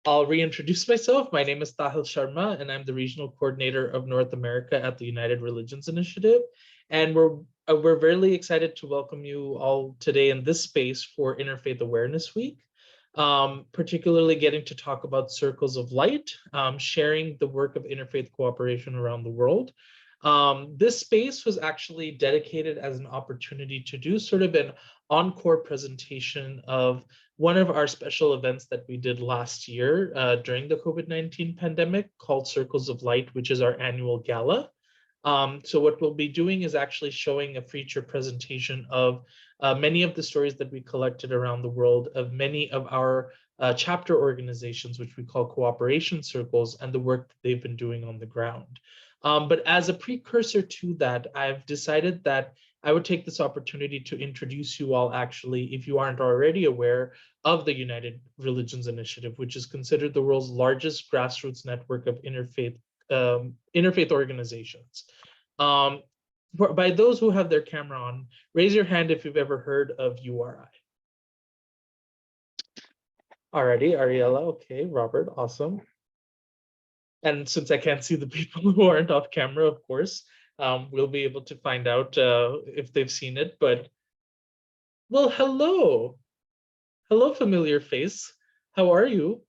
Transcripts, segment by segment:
I'll reintroduce myself. My name is Tahil Sharma, and I'm the Regional Coordinator of North America at the United Religions Initiative. And we're really excited to welcome you all today in this space for Interfaith Awareness Week, particularly getting to talk about Circles of Light, sharing the work of interfaith cooperation around the world. This space was actually dedicated as an opportunity to do sort of an encore presentation of one of our special events that we did last year during the COVID-19 pandemic called Circles of Light, which is our annual gala. So what we'll be doing is actually showing a feature presentation of many of the stories that we collected around the world of many of our chapter organizations, which we call cooperation circles, and the work that they've been doing on the ground. But as a precursor to that, I've decided that I would take this opportunity to introduce you all, actually, if you aren't already aware, of the United Religions Initiative, which is considered the world's largest grassroots network of interfaith organizations. By those who have their camera on, raise your hand if you've ever heard of URI. Alrighty, Ariella, okay, Robert, awesome. And since I can't see the people who aren't off camera, of course, we'll be able to find out if they've seen it. But, well, hello. Hello, familiar face. How are you?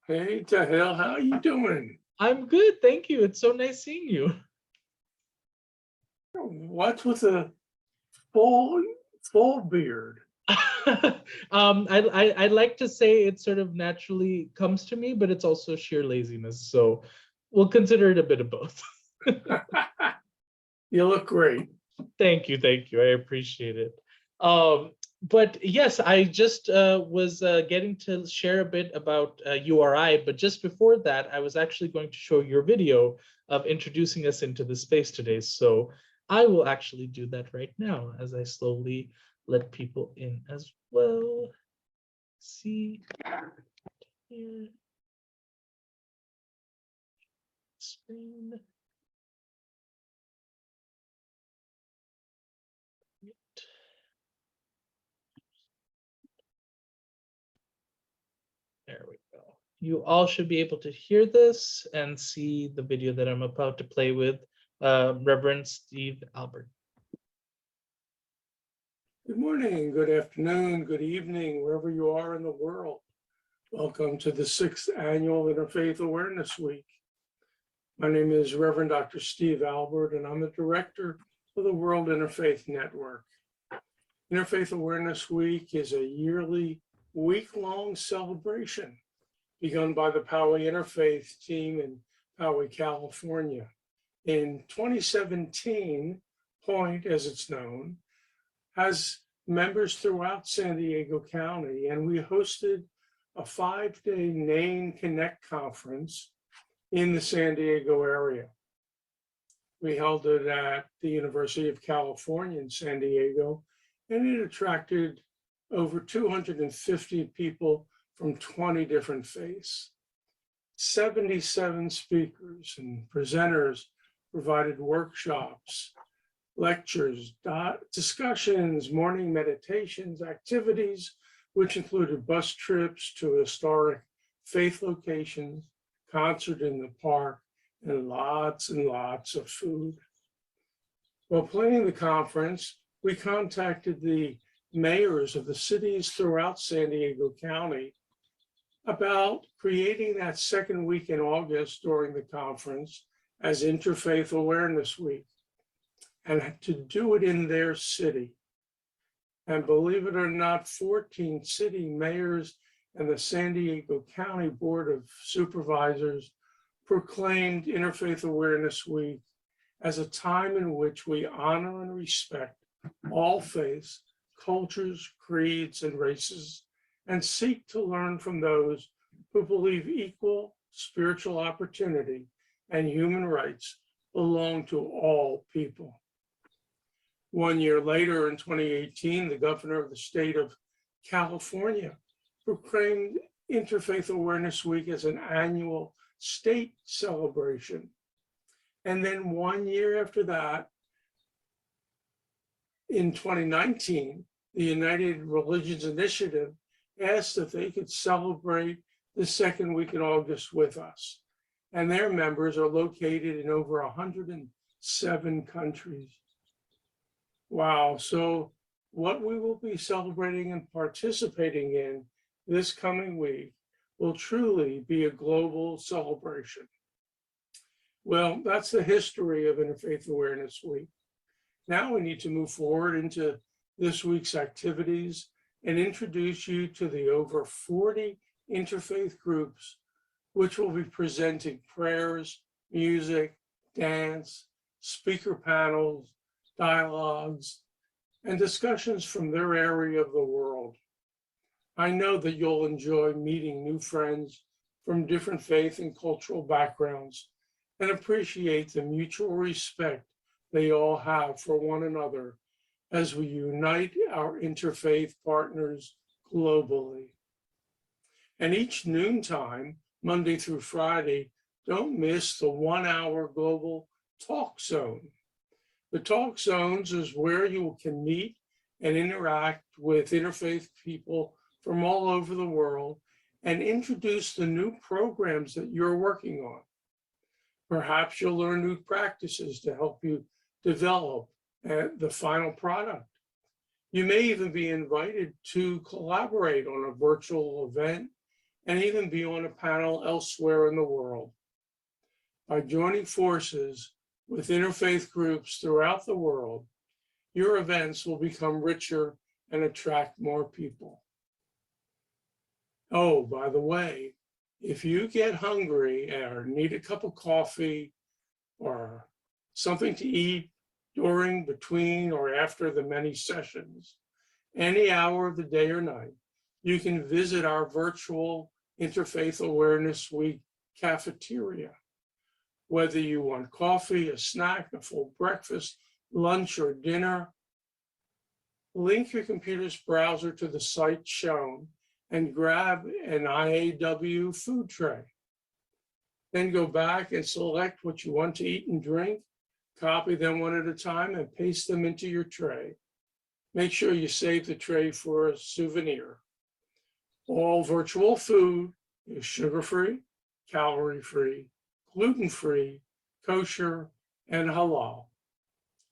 Hey, Tahil, how are you doing? I'm good, thank you. It's so nice seeing you. What's with a full beard? I'd like to say it sort of naturally comes to me, but it's also sheer laziness. So we'll consider it a bit of both. You look great. Thank you. I appreciate it. But yes, I just was getting to share a bit about URI, but just before that, I was actually going to show your video of introducing us into the space today. So I will actually do that right now as I slowly let people in as well. See here. Screen. There we go. You all should be able to hear this and see the video that I'm about to play with Reverend Steve Albert. Good morning, good afternoon, good evening, wherever you are in the world. Welcome to the 6th Annual Interfaith Awareness Week. My name is Reverend Dr. Steve Albert, and I'm the director of the World Interfaith Network. Interfaith Awareness Week is a yearly week-long celebration begun by the Poway Interfaith team in Poway, California. In 2017, Point, as it's known, has members throughout San Diego County, and we hosted a 5-day NAIN Connect conference in the San Diego area. We held it at the University of California in San Diego, and it attracted over 250 people from 20 different faiths. 77 speakers and presenters provided workshops, lectures, discussions, morning meditations, activities, which included bus trips to historic faith locations, concert in the park, and lots of food. While planning the conference, we contacted the mayors of the cities throughout San Diego County about creating that second week in August during the conference as Interfaith Awareness Week, and to do it in their city. And believe it or not, 14 city mayors and the San Diego County Board of Supervisors proclaimed Interfaith Awareness Week as a time in which we honor and respect all faiths, cultures, creeds, and races, and seek to learn from those who believe equal spiritual opportunity and human rights belong to all people. 1 year later, in 2018, the governor of the state of California proclaimed Interfaith Awareness Week as an annual state celebration. And then 1 year after that, in 2019, the United Religions Initiative asked if they could celebrate the second week in August with us. And their members are located in over 107 countries. Wow. So what we will be celebrating and participating in this coming week will truly be a global celebration. Well, that's the history of Interfaith Awareness Week. Now we need to move forward into this week's activities and introduce you to the over 40 interfaith groups, which will be presenting prayers, music, dance, speaker panels, dialogues, and discussions from their area of the world. I know that you'll enjoy meeting new friends from different faith and cultural backgrounds and appreciate the mutual respect they all have for one another as we unite our interfaith partners globally. And each noontime, Monday through Friday, don't miss the 1-hour global talk zone. The talk zones is where you can meet and interact with interfaith people from all over the world and introduce the new programs that you're working on. Perhaps you'll learn new practices to help you develop the final product. You may even be invited to collaborate on a virtual event and even be on a panel elsewhere in the world. By joining forces with interfaith groups throughout the world, your events will become richer and attract more people. Oh, by the way, if you get hungry or need a cup of coffee or something to eat during, between, or after the many sessions, any hour of the day or night, you can visit our virtual Interfaith Awareness Week cafeteria. Whether you want coffee, a snack, a full breakfast, lunch, or dinner, link your computer's browser to the site shown and grab an IAW food tray. Then go back and select what you want to eat and drink, copy them one at a time and paste them into your tray. Make sure you save the tray for a souvenir. All virtual food is sugar-free, calorie-free, gluten-free, kosher, and halal.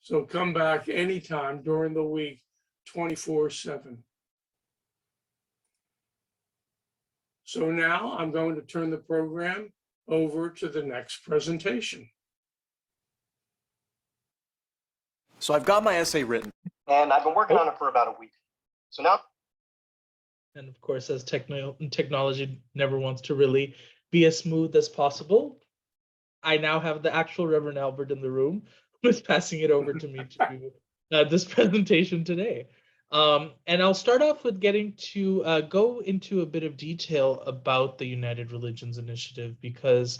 So come back anytime during the week, 24/7. So now I'm going to turn the program over to the next presentation. So I've got my essay written, and I've been working on it for about a week. So now. And of course, as technology never wants to really be as smooth as possible, I now have the actual Reverend Albert in the room who is passing it over to me to do this presentation today. And I'll start off with getting to go into a bit of detail about the United Religions Initiative, because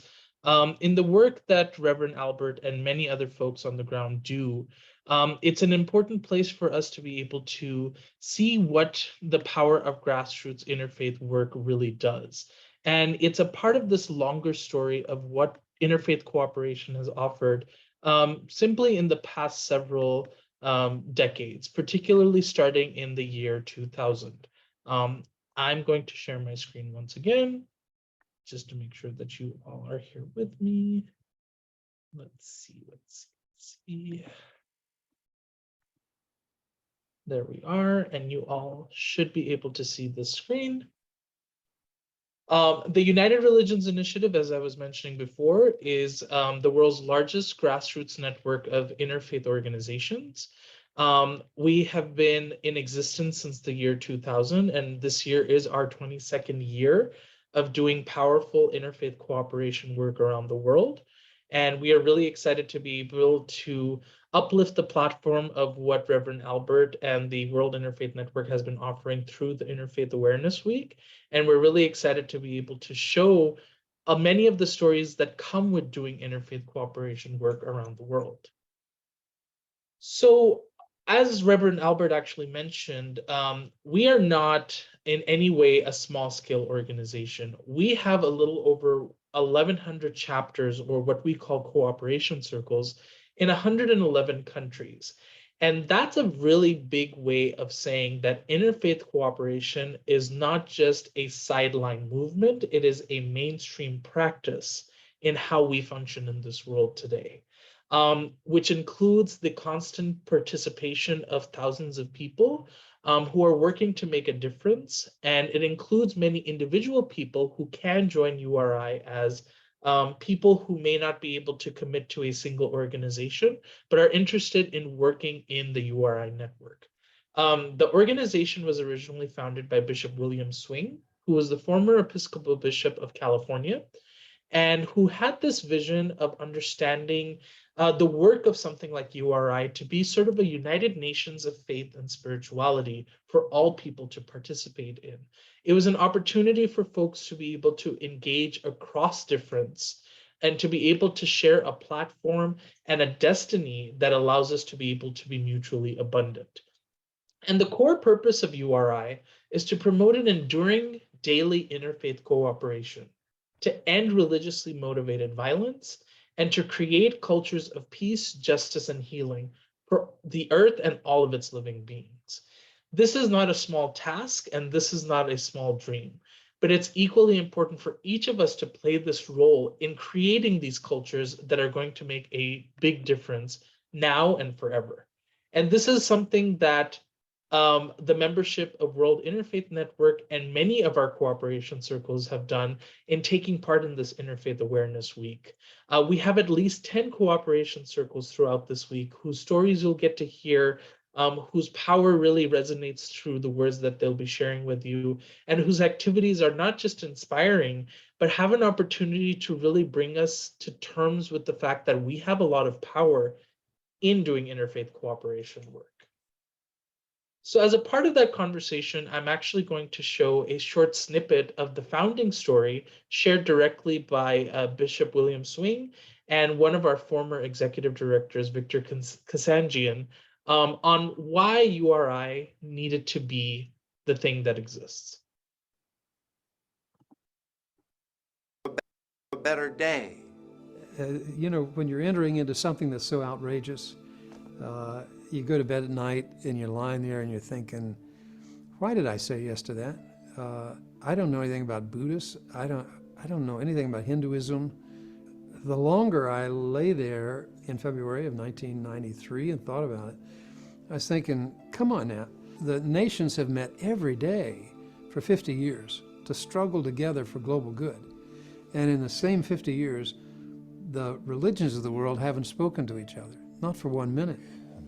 in the work that Reverend Albert and many other folks on the ground do, it's an important place for us to be able to see what the power of grassroots interfaith work really does. And it's a part of this longer story of what interfaith cooperation has offered simply in the past several decades, particularly starting in the year 2000. I'm going to share my screen once again, just to make sure that you all are here with me. Let's see. There we are, and you all should be able to see this screen. The United Religions Initiative, as I was mentioning before, is the world's largest grassroots network of interfaith organizations. We have been in existence since the year 2000, and this year is our 22nd year of doing powerful interfaith cooperation work around the world. And we are really excited to be able to uplift the platform of what Reverend Albert and the World Interfaith Network has been offering through the Interfaith Awareness Week. And we're really excited to be able to show many of the stories that come with doing interfaith cooperation work around the world. So, as Reverend Albert actually mentioned, we are not in any way a small-scale organization. We have a little over 1,100 chapters, or what we call cooperation circles, in 111 countries. And that's a really big way of saying that interfaith cooperation is not just a sideline movement, it is a mainstream practice in how we function in this world today, which includes the constant participation of thousands of people who are working to make a difference. And it includes many individual people who can join URI as people who may not be able to commit to a single organization, but are interested in working in the URI network. The organization was originally founded by Bishop William Swing, who was the former Episcopal Bishop of California, and who had this vision of understanding the work of something like URI to be sort of a United Nations of faith and spirituality for all people to participate in. It was an opportunity for folks to be able to engage across difference and to be able to share a platform and a destiny that allows us to be able to be mutually abundant. And the core purpose of URI is to promote an enduring daily interfaith cooperation, to end religiously motivated violence, and to create cultures of peace, justice, and healing for the earth and all of its living beings. This is not a small task, and this is not a small dream, but it's equally important for each of us to play this role in creating these cultures that are going to make a big difference now and forever. And this is something that the membership of World Interfaith Network and many of our cooperation circles have done in taking part in this Interfaith Awareness Week. We have at least 10 cooperation circles throughout this week whose stories you'll get to hear, whose power really resonates through the words that they'll be sharing with you, and whose activities are not just inspiring, but have an opportunity to really bring us to terms with the fact that we have a lot of power in doing interfaith cooperation work. So as a part of that conversation, I'm actually going to show a short snippet of the founding story shared directly by Bishop William Swing and one of our former executive directors, Victor Kasanjian, on why URI needed to be the thing that exists. A better day. You know, when you're entering into something that's so outrageous, you go to bed at night and you're lying there and you're thinking, why did I say yes to that? I don't know anything about Buddhists. I don't know anything about Hinduism. The longer I lay there in February of 1993 and thought about it, I was thinking, come on now. The nations have met every day for 50 years to struggle together for global good. And in the same 50 years, the religions of the world haven't spoken to each other, not for 1 minute.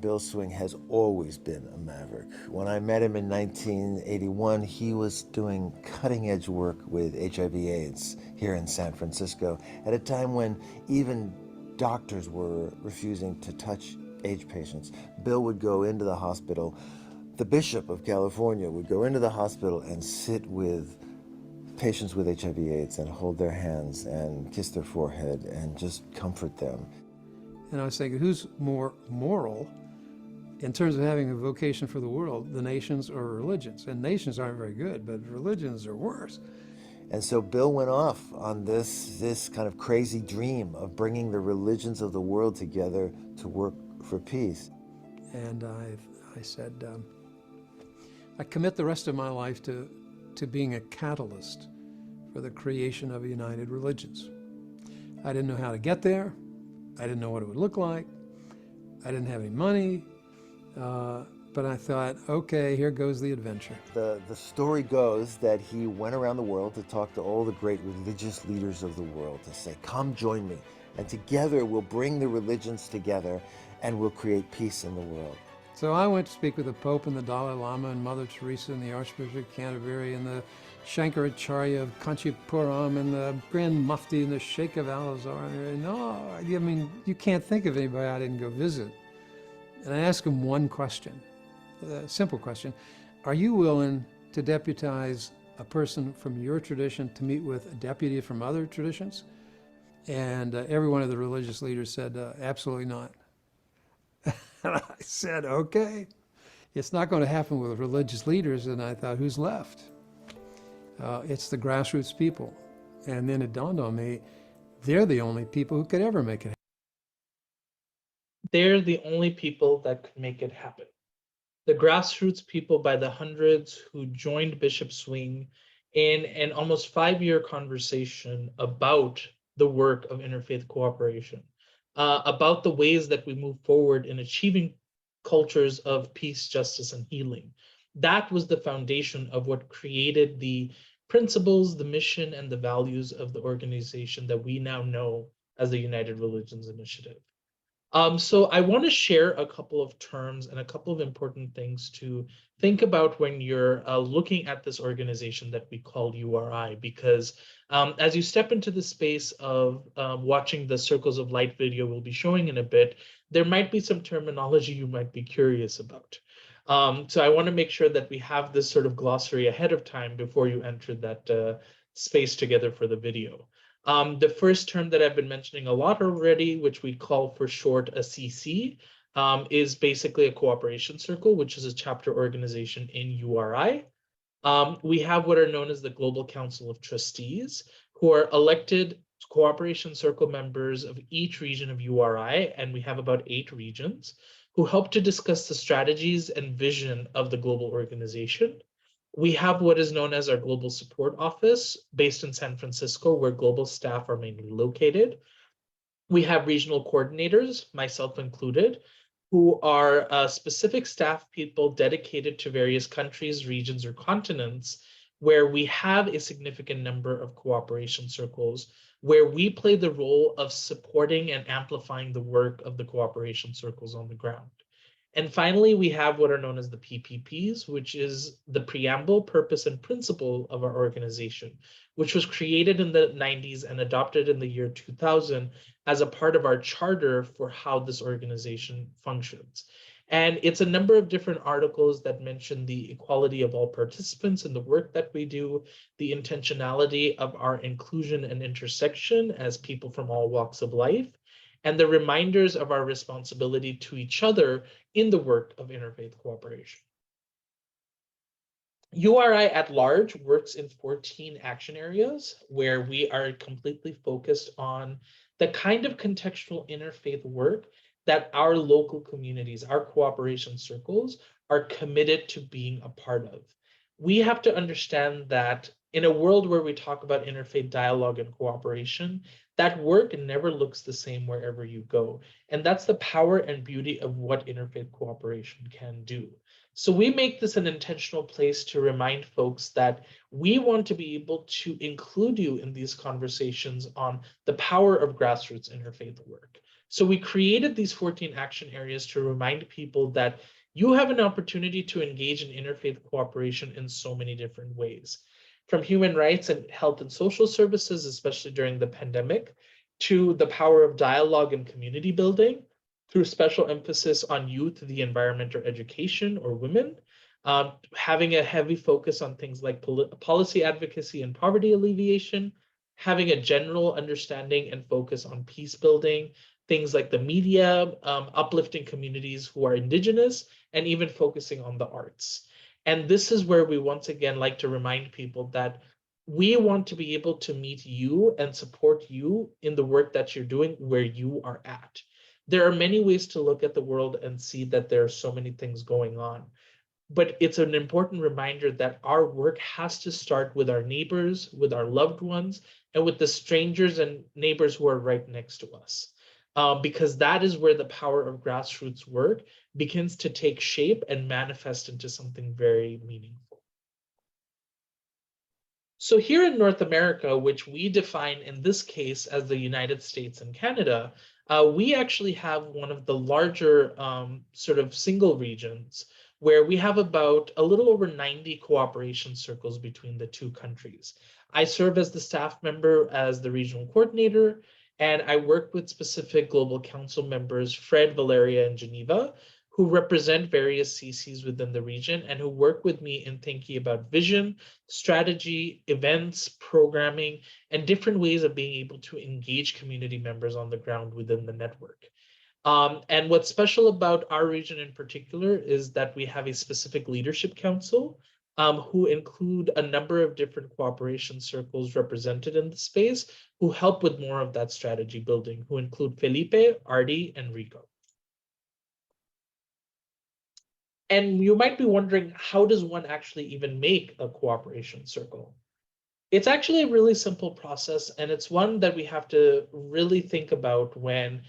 Bill Swing has always been a maverick. When I met him in 1981, he was doing cutting-edge work with HIV/AIDS here in San Francisco at a time when even doctors were refusing to touch AIDS patients. Bill would go into the hospital. The Bishop of California would go into the hospital and sit with patients with HIV/AIDS and hold their hands and kiss their forehead and just comfort them. And I was thinking, who's more moral in terms of having a vocation for the world, the nations or religions? And nations aren't very good, but religions are worse. And so Bill went off on this kind of crazy dream of bringing the religions of the world together to work for peace. And I said, I commit the rest of my life to being a catalyst for the creation of united religions. I didn't know how to get there. I didn't know what it would look like. I didn't have any money. But I thought, okay, here goes the adventure. The story goes that he went around the world to talk to all the great religious leaders of the world to say, come join me, and together we'll bring the religions together and we'll create peace in the world. So I went to speak with the Pope and the Dalai Lama and Mother Teresa and the Archbishop of Canterbury and the Shankaracharya of Kanchipuram and the Grand Mufti and the Sheikh of Al-Azhar. No, I mean, you can't think of anybody I didn't go visit. And I asked him one question, a simple question. Are you willing to deputize a person from your tradition to meet with a deputy from other traditions? And every one of the religious leaders said, absolutely not. And I said, okay, it's not going to happen with religious leaders. And I thought, who's left? It's the grassroots people. And then it dawned on me, they're the only people who could ever make it happen. they're the only people that could make it happen. The grassroots people by the hundreds who joined Bishop Swing in an almost 5-year conversation about the work of interfaith cooperation, about the ways that we move forward in achieving cultures of peace, justice, and healing. That was the foundation of what created the principles, the mission, and the values of the organization that we now know as the United Religions Initiative. So I want to share a couple of terms and a couple of important things to think about when you're looking at this organization that we call URI, because as you step into the space of watching the Circles of Light video we'll be showing in a bit, there might be some terminology you might be curious about. So I want to make sure that we have this sort of glossary ahead of time before you enter that space together for the video. The first term that I've been mentioning a lot already, which we call for short a CC, is basically a cooperation circle, which is a chapter organization in URI. We have what are known as the Global Council of Trustees, who are elected cooperation circle members of each region of URI, and we have about 8 regions, who help to discuss the strategies and vision of the global organization. We have what is known as our Global Support Office based in San Francisco, where global staff are mainly located. We have regional coordinators, myself included, who are specific staff people dedicated to various countries, regions, or continents where we have a significant number of cooperation circles, where we play the role of supporting and amplifying the work of the cooperation circles on the ground. And finally, we have what are known as the PPPs, which is the preamble, purpose, and principle of our organization, which was created in the 90s and adopted in the year 2000 as a part of our charter for how this organization functions. And it's a number of different articles that mention the equality of all participants in the work that we do, the intentionality of our inclusion and intersection as people from all walks of life, and the reminders of our responsibility to each other in the work of interfaith cooperation. URI at large works in 14 action areas where we are completely focused on the kind of contextual interfaith work that our local communities, our cooperation circles, are committed to being a part of. We have to understand that in a world where we talk about interfaith dialogue and cooperation, that work never looks the same wherever you go. And that's the power and beauty of what interfaith cooperation can do. So we make this an intentional place to remind folks that we want to be able to include you in these conversations on the power of grassroots interfaith work. So we created these 14 action areas to remind people that you have an opportunity to engage in interfaith cooperation in so many different ways. From human rights and health and social services, especially during the pandemic, to the power of dialogue and community building, through special emphasis on youth, the environment, or education, or women, having a heavy focus on things like policy advocacy and poverty alleviation, having a general understanding and focus on peace building, things like the media, uplifting communities who are indigenous, and even focusing on the arts. And this is where we once again like to remind people that we want to be able to meet you and support you in the work that you're doing where you are at. There are many ways to look at the world and see that there are so many things going on. But it's an important reminder that our work has to start with our neighbors, with our loved ones, and with the strangers and neighbors who are right next to us. Because that is where the power of grassroots work begins to take shape and manifest into something very meaningful. So here in North America, which we define in this case as the United States and Canada, we actually have one of the larger sort of single regions where we have about a little over 90 cooperation circles between the two countries. I serve as the staff member as the regional coordinator, and I work with specific global council members, Fred, Valeria, and Geneva, who represent various CCs within the region and who work with me in thinking about vision, strategy, events, programming, and different ways of being able to engage community members on the ground within the network. And what's special about our region in particular is that we have a specific leadership council who include a number of different cooperation circles represented in the space who help with more of that strategy building, who include Felipe, Artie, and Rico. And you might be wondering, how does one actually even make a cooperation circle? It's actually a really simple process, and it's one that we have to really think about when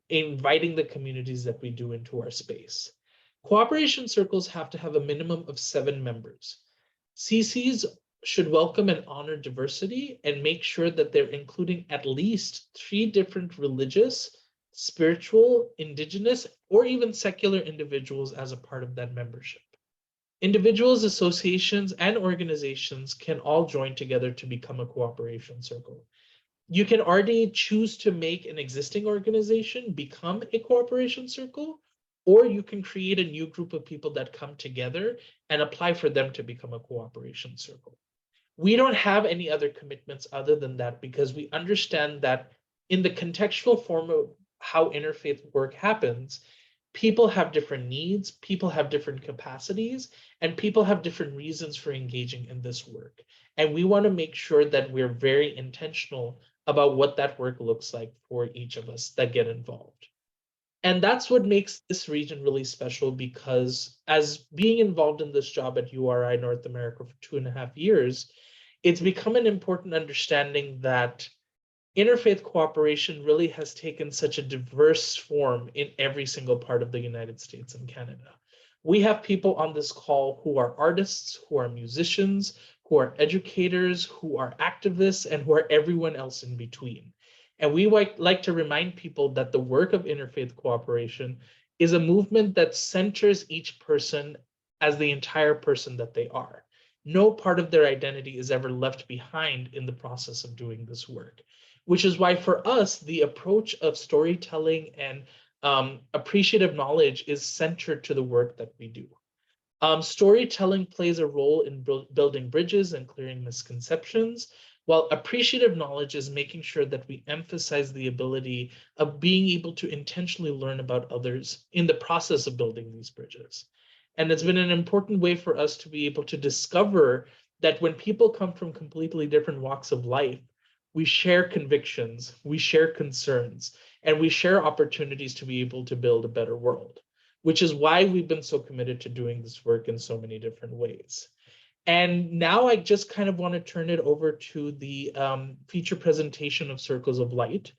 inviting the communities that we do into our space. Cooperation circles have to have a minimum of 7 members. CCs should welcome and honor diversity and make sure that they're including at least 3 different religious, spiritual, indigenous, or even secular individuals as a part of that membership. Individuals, associations, and organizations can all join together to become a cooperation circle. You can already choose to make an existing organization become a cooperation circle, or you can create a new group of people that come together and apply for them to become a cooperation circle. We don't have any other commitments other than that, because we understand that in the contextual form of how interfaith work happens, people have different needs, people have different capacities, and people have different reasons for engaging in this work. And we want to make sure that we're very intentional about what that work looks like for each of us that get involved. And that's what makes this region really special, because as being involved in this job at URI North America for 2.5 years, it's become an important understanding that interfaith cooperation really has taken such a diverse form in every single part of the United States and Canada. We have people on this call who are artists, who are musicians, who are educators, who are activists, and who are everyone else in between. And we like to remind people that the work of interfaith cooperation is a movement that centers each person as the entire person that they are. No part of their identity is ever left behind in the process of doing this work, which is why for us, the approach of storytelling and appreciative knowledge is centered to the work that we do. Storytelling plays a role in building bridges and clearing misconceptions, while appreciative knowledge is making sure that we emphasize the ability of being able to intentionally learn about others in the process of building these bridges. And it's been an important way for us to be able to discover that when people come from completely different walks of life, we share convictions, we share concerns, and we share opportunities to be able to build a better world, which is why we've been so committed to doing this work in so many different ways. And now I just kind of want to turn it over to the feature presentation of Circles of Light,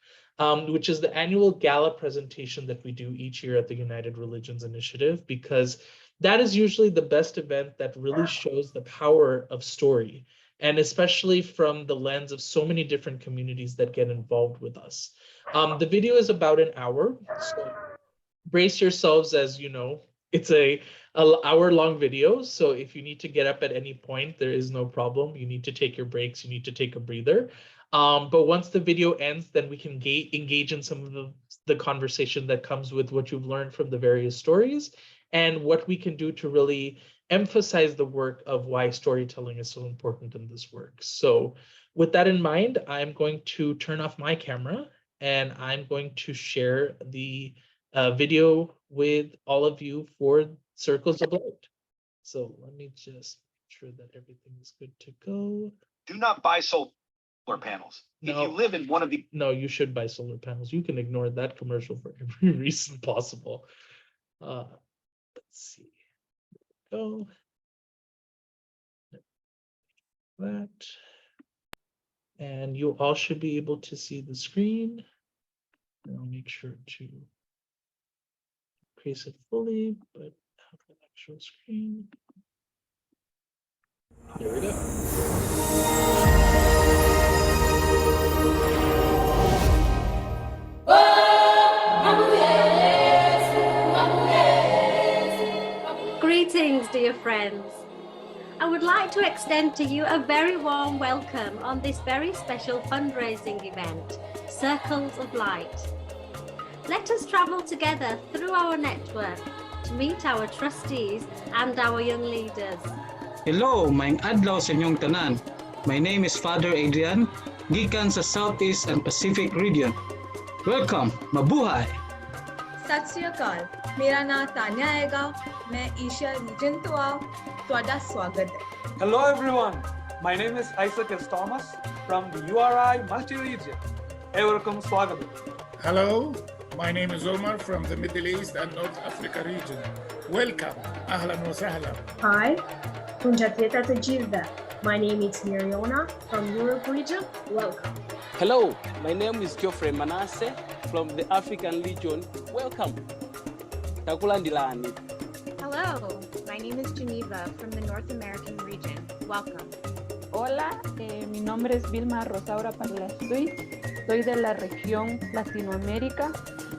which is the annual gala presentation that we do each year at the United Religions Initiative, because that is usually the best event that really shows the power of story, and especially from the lens of so many different communities that get involved with us. The video is about an hour, so brace yourselves. As you know, it's an hour-long video, so if you need to get up at any point, there is no problem. You need to take your breaks, you need to take a breather. But once the video ends, then we can engage in some of the conversation that comes with what you've learned from the various stories, and what we can do to really emphasize the work of why storytelling is so important in this work. So with that in mind, I'm going to turn off my camera and I'm going to share the video with all of you for Circles of Light. So let me just make sure that everything is good to go. Do not buy solar panels. No. If you live in one of the... No, you should buy solar panels. You can ignore that commercial for every reason possible. Let's see. Go. That. And you all should be able to see the screen. And I'll make sure to increase it fully, but have the actual screen. There we go. Greetings, dear friends. I would like to extend to you a very warm welcome on this very special fundraising event, Circles of Light. Let us travel together through our network to meet our trustees and our young leaders. Hello, maayong adlaw sa inyong tanan. My name is Father Adrian, gikan sa Southeast and Pacific region. Welcome, mabuhay! सत श्री अकाल, मेरा नाम तान्या आएगा, मैं Isha reason तो आओ, ਤੁਹਾਡਾ स्वागत है. Hello everyone, my name is Isaac S. Thomas from the URI multi-region. Welcome, swagat. Hello, My name is Omar from the Middle East and North Africa region. Welcome. أهلا وسهلا. Hi, Kunjatieta Tajirda. My name is Miriona from Europe region. Welcome. Hello, my name is Geoffrey Manasseh from the African region. Welcome. Takulandilani. Hello, my name is Geneva from the North American region. Welcome. Hola, mi nombre es Vilma Rosaura Parlastuy. Soy de la región Latinoamérica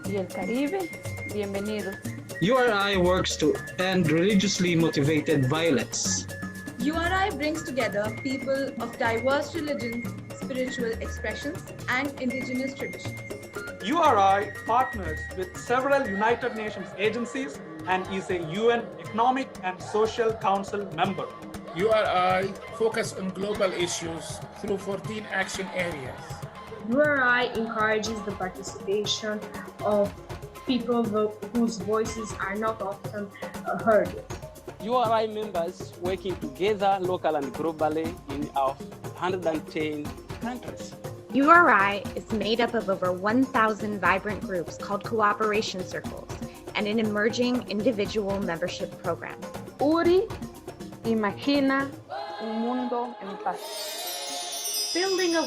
y el Caribe. Bienvenidos. URI works to end religiously motivated violence. URI brings together people of diverse religions, spiritual expressions, and indigenous traditions. URI partners with several United Nations agencies and is a UN Economic and Social Council member. URI focus on global issues through 14 action areas. URI encourages the participation of people whose voices are not often heard. URI members working together local and globally in our 110 countries. URI is made up of over 1,000 vibrant groups called cooperation circles and an emerging individual membership program. URI imagina un mundo en paz. Building a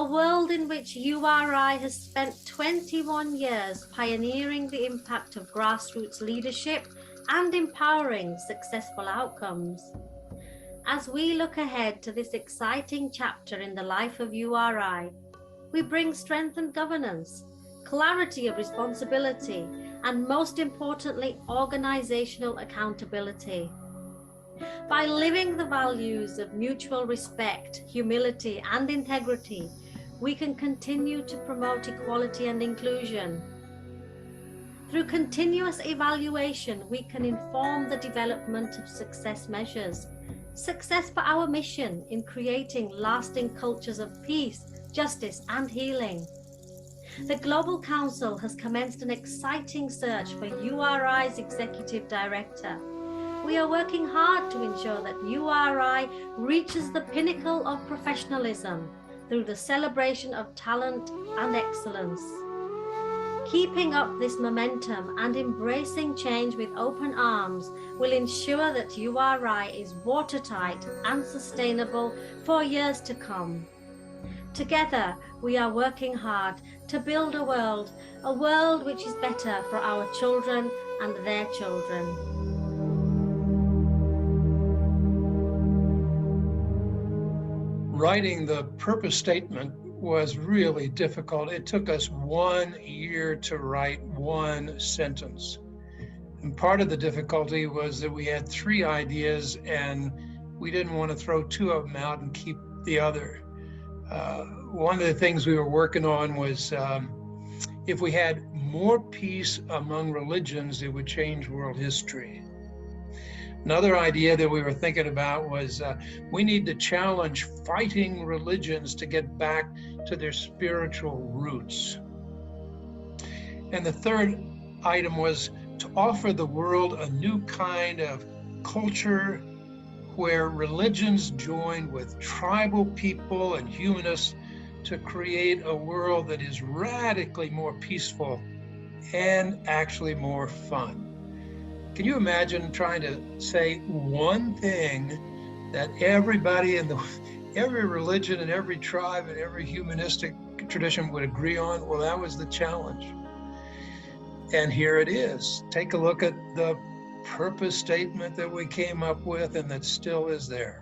world in which URI has spent 21 years pioneering the impact of grassroots leadership and empowering successful outcomes. As we look ahead to this exciting chapter in the life of URI, we bring strengthened governance, clarity of responsibility, and most importantly, organizational accountability. By living the values of mutual respect, humility, and integrity, we can continue to promote equality and inclusion. Through continuous evaluation, we can inform the development of success measures. Success for our mission in creating lasting cultures of peace, justice, and healing. The Global Council has commenced an exciting search for URI's Executive Director. We are working hard to ensure that URI reaches the pinnacle of professionalism through the celebration of talent and excellence. Keeping up this momentum and embracing change with open arms will ensure that URI is watertight and sustainable for years to come. Together, we are working hard to build a world which is better for our children and their children. Writing the purpose statement was really difficult. It took us 1 year to write one sentence. And part of the difficulty was that we had 3 ideas and we didn't want to throw 2 of them out and keep the other. One of the things we were working on was if we had more peace among religions, it would change world history. Another idea that we were thinking about was we need to challenge fighting religions to get back to their spiritual roots. And the third item was to offer the world a new kind of culture where religions join with tribal people and humanists to create a world that is radically more peaceful and actually more fun. Can you imagine trying to say one thing that everybody in every religion and every tribe and every humanistic tradition would agree on? Well, that was the challenge. And here it is. Take a look at the purpose statement that we came up with and that still is there.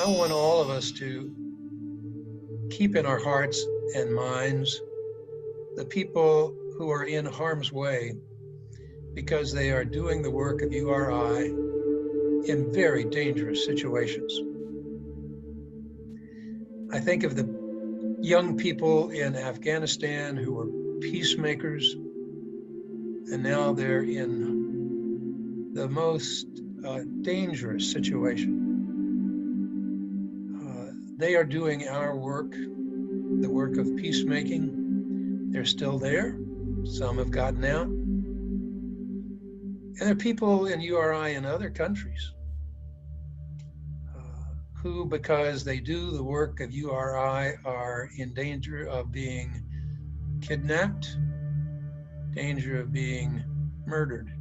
I want all of us to keep in our hearts and minds the people who are in harm's way because they are doing the work of URI in very dangerous situations. I think of the young people in Afghanistan who were peacemakers, and now they're in the most dangerous situation. They are doing our work, the work of peacemaking. They're still there. Some have gotten out. And there are people in URI in other countries who, because they do the work of URI, are in danger of being kidnapped, danger of being murdered,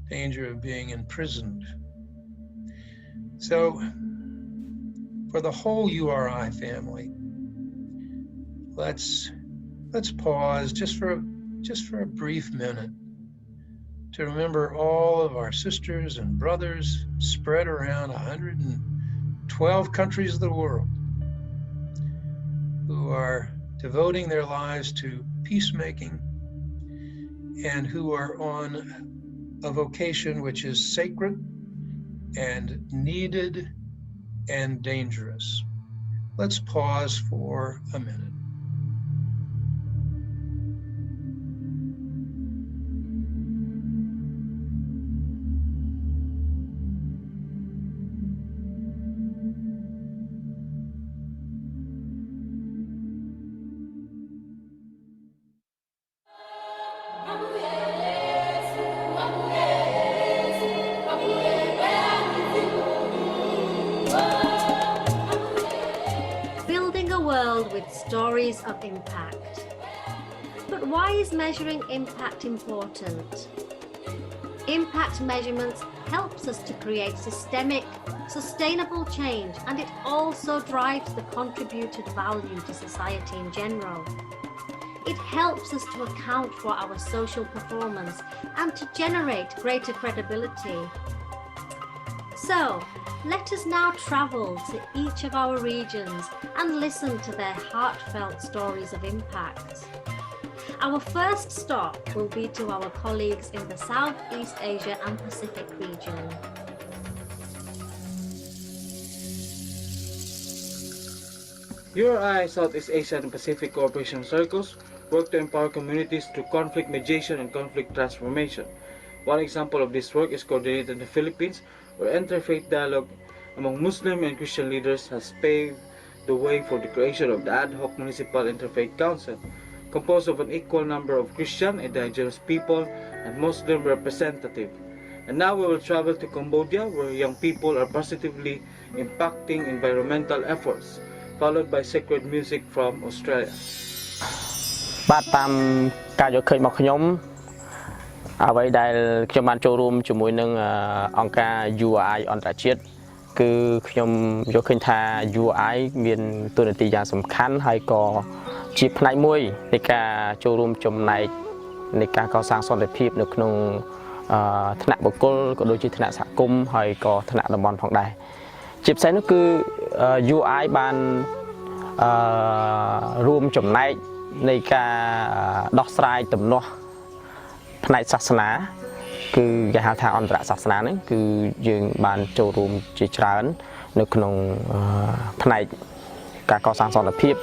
danger of being imprisoned. So for the whole URI family, let's pause just for a brief minute to remember all of our sisters and brothers spread around 112 countries of the world who are devoting their lives to peacemaking and who are on a vocation which is sacred and needed and dangerous. Let's pause for a minute. Building a world with stories of impact. But why is measuring impact important? Impact measurements helps us to create systemic, sustainable change, and it also drives the contributed value to society in general. It helps us to account for our social performance and to generate greater credibility. So, let us now travel to each of our regions and listen to their heartfelt stories of impact. Our first stop will be to our colleagues in the Southeast Asia and Pacific region. URI Southeast Asia and Pacific Cooperation Circles work to empower communities through conflict mediation and conflict transformation. One example of this work is coordinated in the Philippines, where interfaith dialogue among Muslim and Christian leaders has paved the way for the creation of the ad hoc Municipal Interfaith Council, composed of an equal number of Christian, indigenous people, and Muslim representatives. And now we will travel to Cambodia, where young people are positively impacting environmental efforts, followed by sacred music from Australia. បាទតាមការយកឃើញរបស់ខ្ញុំអ្វីដែលខ្ញុំបានចូលរួមជាមួយនឹងអង្គការ URI អន្តរជាតិគឺខ្ញុំយកឃើញថា URI មានតួនាទីយ៉ាងសំខាន់ហើយក៏ជាផ្នែកមួយនៃការចូលរួមចំណែកនៃការកសាងសន្តិភាពនៅក្នុងថ្នាក់បុគ្គលក៏ដូចជាថ្នាក់សហគមន៍ហើយក៏ថ្នាក់តំបន់ផងដែរជាពិសេសនោះគឺ URI បានរួមចំណែកនៃការដោះស្រាយទំនាស់ផ្នែកសាសនាគឺគេហៅថាអន្តរសាសនាហ្នឹងគឺយើងបានចូលរួមជាច្រើននៅក្នុងផ្នែកការកសាងសន្តិភាព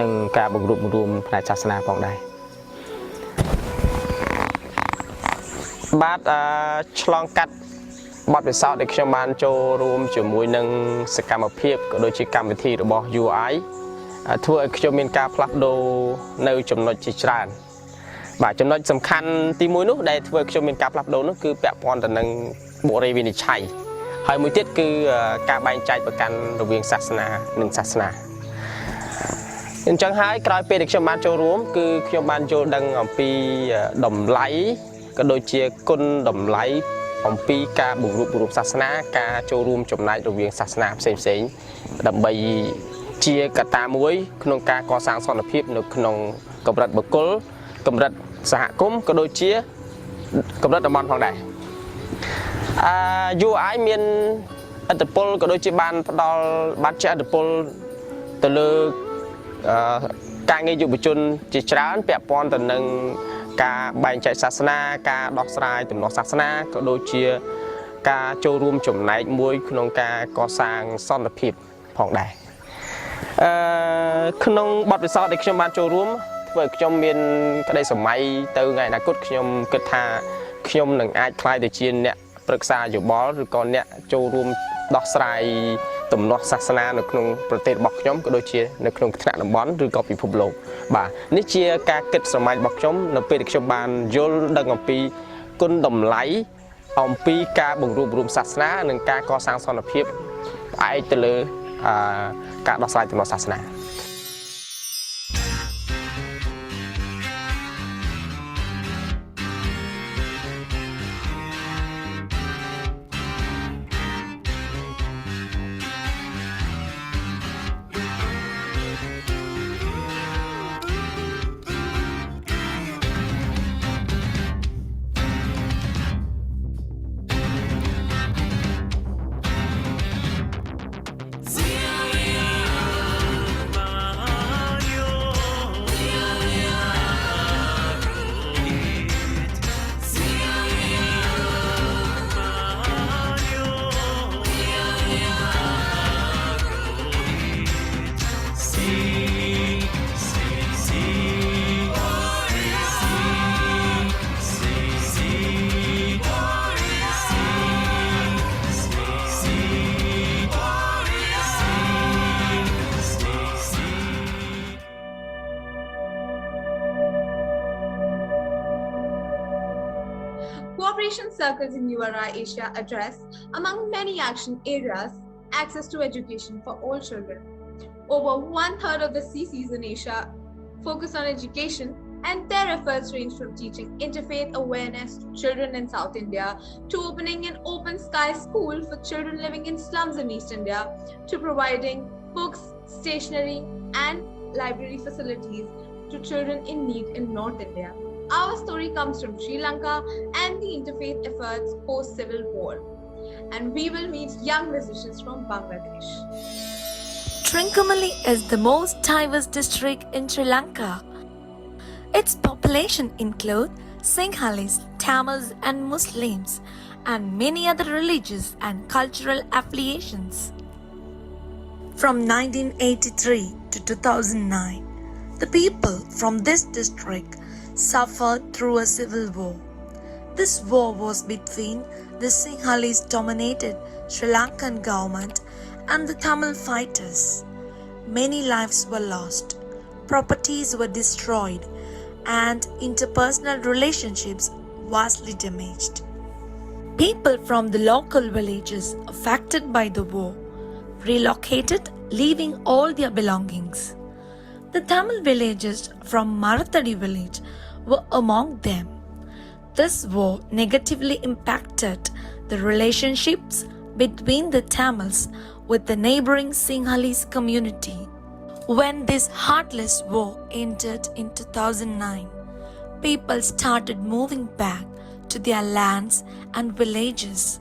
និងការបង្រួបបង្រួមផ្នែកសាសនាផងដែរបាទឆ្លងកាត់បទពិសោធន៍ដែលខ្ញុំបានចូលរួមជាមួយនឹងសកម្មភាពក៏ដូចជាកម្មវិធីរបស់ URI ធ្វើឲ្យខ្ញុំមានការផ្លាស់ប្ដូរនៅចំណុចជាច្រើនបាទចំណុចសំខាន់ទី1នោះដែលធ្វើឲ្យខ្ញុំមានការផ្លាស់ប្ដូរនោះគឺពាក់ព័ន្ធទៅនឹងបុរិយវិនិច្ឆ័យហើយមួយទៀតគឺការបែងចែកប្រកាន់រវាងសាសនានិងសាសនាអញ្ចឹងហើយក្រោយពេលដែលខ្ញុំបានចូលរួមគឺខ្ញុំបានយល់ដឹងអំពីតម្លៃក៏ដូចជាគុណតម្លៃអំពីការបង្រួបបង្រួមសាសនាការចូលរួមចំណែករវាងសាសនាផ្សេងៗដើម្បីជាកត្តាមួយក្នុងការកសាងសន្តិភាពនៅក្នុងកម្រិតបុគ្គលកម្រិតសហគមន៍ក៏ដូចជាកម្រិតតំបន់ផងដែរURI មាន ឥទ្ធិពលក៏ដូចជាបានផ្ដល់បានជះឥទ្ធិពលទៅលើការងារយុវជនជាច្រើនពាក់ព័ន្ធទៅនឹងការបែងចែកសាសនាការដោះស្រាយទំនាស់សាសនាក៏ដូចជាការចូលរួមចំណែកមួយក្នុងការកសាងសន្តិភាពផងដែរក្នុងបទពិសោធន៍ដែលខ្ញុំបានចូលរួមធ្វើឲ្យខ្ញុំមានក្តីសម័យទៅថ្ងៃអនាគតខ្ញុំគិតថាខ្ញុំនឹងអាចក្លាយទៅជាអ្នកប្រឹក្សាយោបល់ឬក៏អ្នកចូលរួមដោះស្រាយទំនាស់សាសនានៅក្នុងប្រទេសរបស់ខ្ញុំក៏ដូចជានៅក្នុងថ្នាក់តំបន់ឬក៏ពិភពលោកបាទនេះជាការគិតសម័យរបស់ខ្ញុំនៅពេលដែលខ្ញុំបានយល់ដឹងអំពីគុណតម្លៃអំពីការបង្រួបរួមសាសនានិងការកសាងសន្តិភាពផ្អែកទៅលើការដោះស្រាយទំនាស់សាសនា Cooperation circles in URI Asia address, among many action areas, access to education for all children. Over 1/3 of the CCs in Asia focus on education, and their efforts range from teaching interfaith awareness to children in South India, to opening an open sky school for children living in slums in East India, to providing books, stationery, and library facilities to children in need in North India. Our story comes from Sri Lanka and the interfaith efforts post-civil war. And we will meet young musicians from Bangladesh. Trincomalee is the most diverse district in Sri Lanka. Its population include Sinhalese, Tamils and Muslims, and many other religious and cultural affiliations. From 1983 to 2009, the people from this district suffered through a civil war. This war was between the Sinhalese-dominated Sri Lankan government and the Tamil fighters. Many lives were lost, properties were destroyed, and interpersonal relationships vastly damaged. People from the local villages affected by the war relocated, leaving all their belongings. The Tamil villagers from Marathadi village were among them. This war negatively impacted the relationships between the Tamils with the neighboring Sinhalese community. When this heartless war ended in 2009, people started moving back to their lands and villages.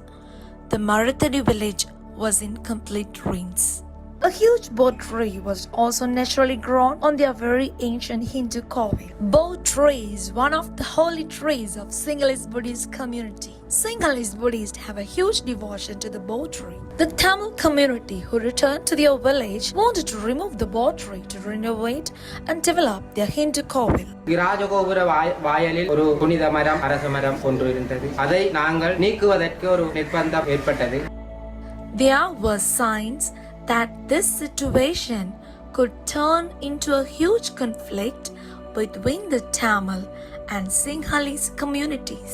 The Marathadi village was in complete ruins. A huge bo tree was also naturally grown on their very ancient Hindu Koil. Bo tree is one of the holy trees of Sinhalese Buddhist community. Sinhalese Buddhists have a huge devotion to the bo tree. The Tamil community who returned to their village wanted to remove the bo tree to renovate and develop their Hindu Koil. ராஜகோபுர வாயலில் ஒரு புனித மரம் அரச மரம் ஒன்று இருந்தது. அதை நாங்கள் நீக்குவதற்கு ஒரு நிர்பந்தம் ஏற்பட்டது. There were signs that this situation could turn into a huge conflict between the Tamil and Sinhalese communities.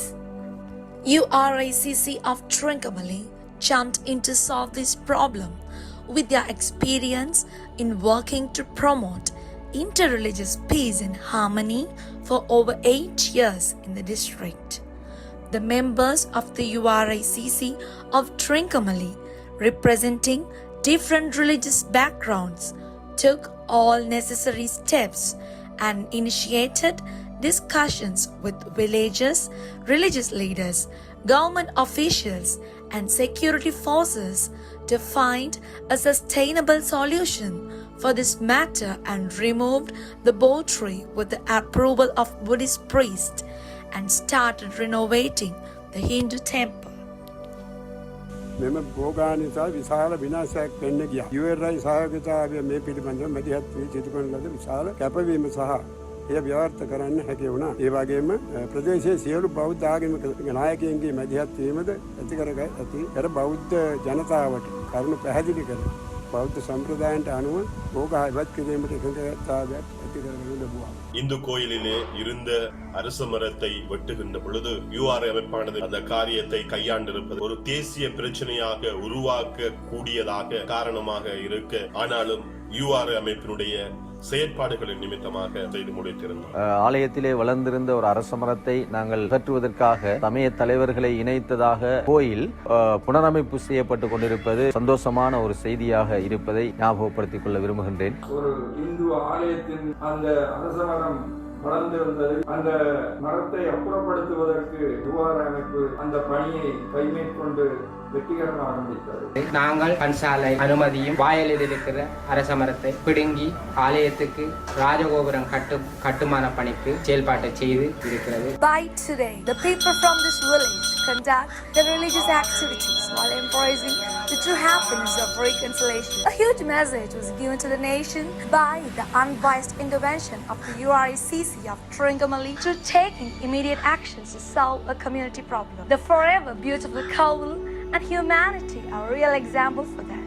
URICC of Trincomalee jumped in to solve this problem with their experience in working to promote interreligious peace and harmony for over 8 years in the district. The members of the URICC of Trincomalee, representing different religious backgrounds, took all necessary steps and initiated discussions with villagers, religious leaders, government officials, and security forces to find a sustainable solution for this matter and removed the bo tree with the approval of Buddhist priests and started renovating the Hindu temple. මෙම භෝගානිසා විශාල විනාශයක් වෙන්න ගියා. URI සහයෝගිතාවය මේ පිළිබඳව මැදිහත් වී සිදු කරන ලද විශාල කැපවීම සහ එය ව්‍යවර්ථ කරන්න හැකි වුණා. ඒ වගේම ප්‍රදේශයේ සියලු බෞද්ධ ආගමික නායකයන්ගේ මැදිහත් වීමද ඇති කර බෞද්ධ ජනතාවට කරුණු පැහැදිලි කර බෞද්ධ සම්ප්‍රදායන්ට අනුව භෝග ඉවත් කිරීමට එකඟතාවයක් ඇති කරගනු ලැබුවා. இந்து கோயிலிலே இருந்த அரச மரத்தை வெட்டுகின்ற பொழுது URI அமைப்பானது அந்த காரியத்தை கையாண்டிருப்பது ஒரு தேசிய பிரச்சனையாக உருவாக்க கூடியதாக காரணமாக இருக்கு. ஆனாலும் URI அமைப்பினுடைய செயற்பாடுகளின் நிமித்தமாக செய்து முடித்திருந்தோம். ஆலயத்திலே வளர்ந்திருந்த ஒரு அரச மரத்தை நாங்கள் அகற்றுவதற்காக சமய தலைவர்களை இணைத்ததாக கோயில் புனரமைப்பு செய்யப்பட்டு கொண்டிருப்பது சந்தோஷமான ஒரு செய்தியாக இருப்பதை ஞாபகப்படுத்திக் கொள்ள விரும்புகின்றேன். ஒரு இந்து ஆலயத்தின் அந்த அரச மரம் வளர்ந்திருந்தது. அந்த மரத்தை அப்புறப்படுத்துவதற்கு URI அமைப்பு அந்த பணியை கைமேற்கொண்டு வெற்றிகரமாக ஆரம்பித்தது. நாங்கள் பன்சாலை அனுமதியும் வாயலில் இருக்கிற அரச மரத்தை பிடுங்கி ஆலயத்துக்கு ராஜகோபுரம் கட்டுமான பணிக்கு செயல்பாட்டை செய்து இருக்கிறது. By today, the people from this village conduct their religious activities while embracing the true happiness of reconciliation. A huge message was given to the nation by the unbiased intervention of the URI-CC of Trincomalee through taking immediate actions to solve a community problem. The forever beautiful couple and humanity are a real example for that.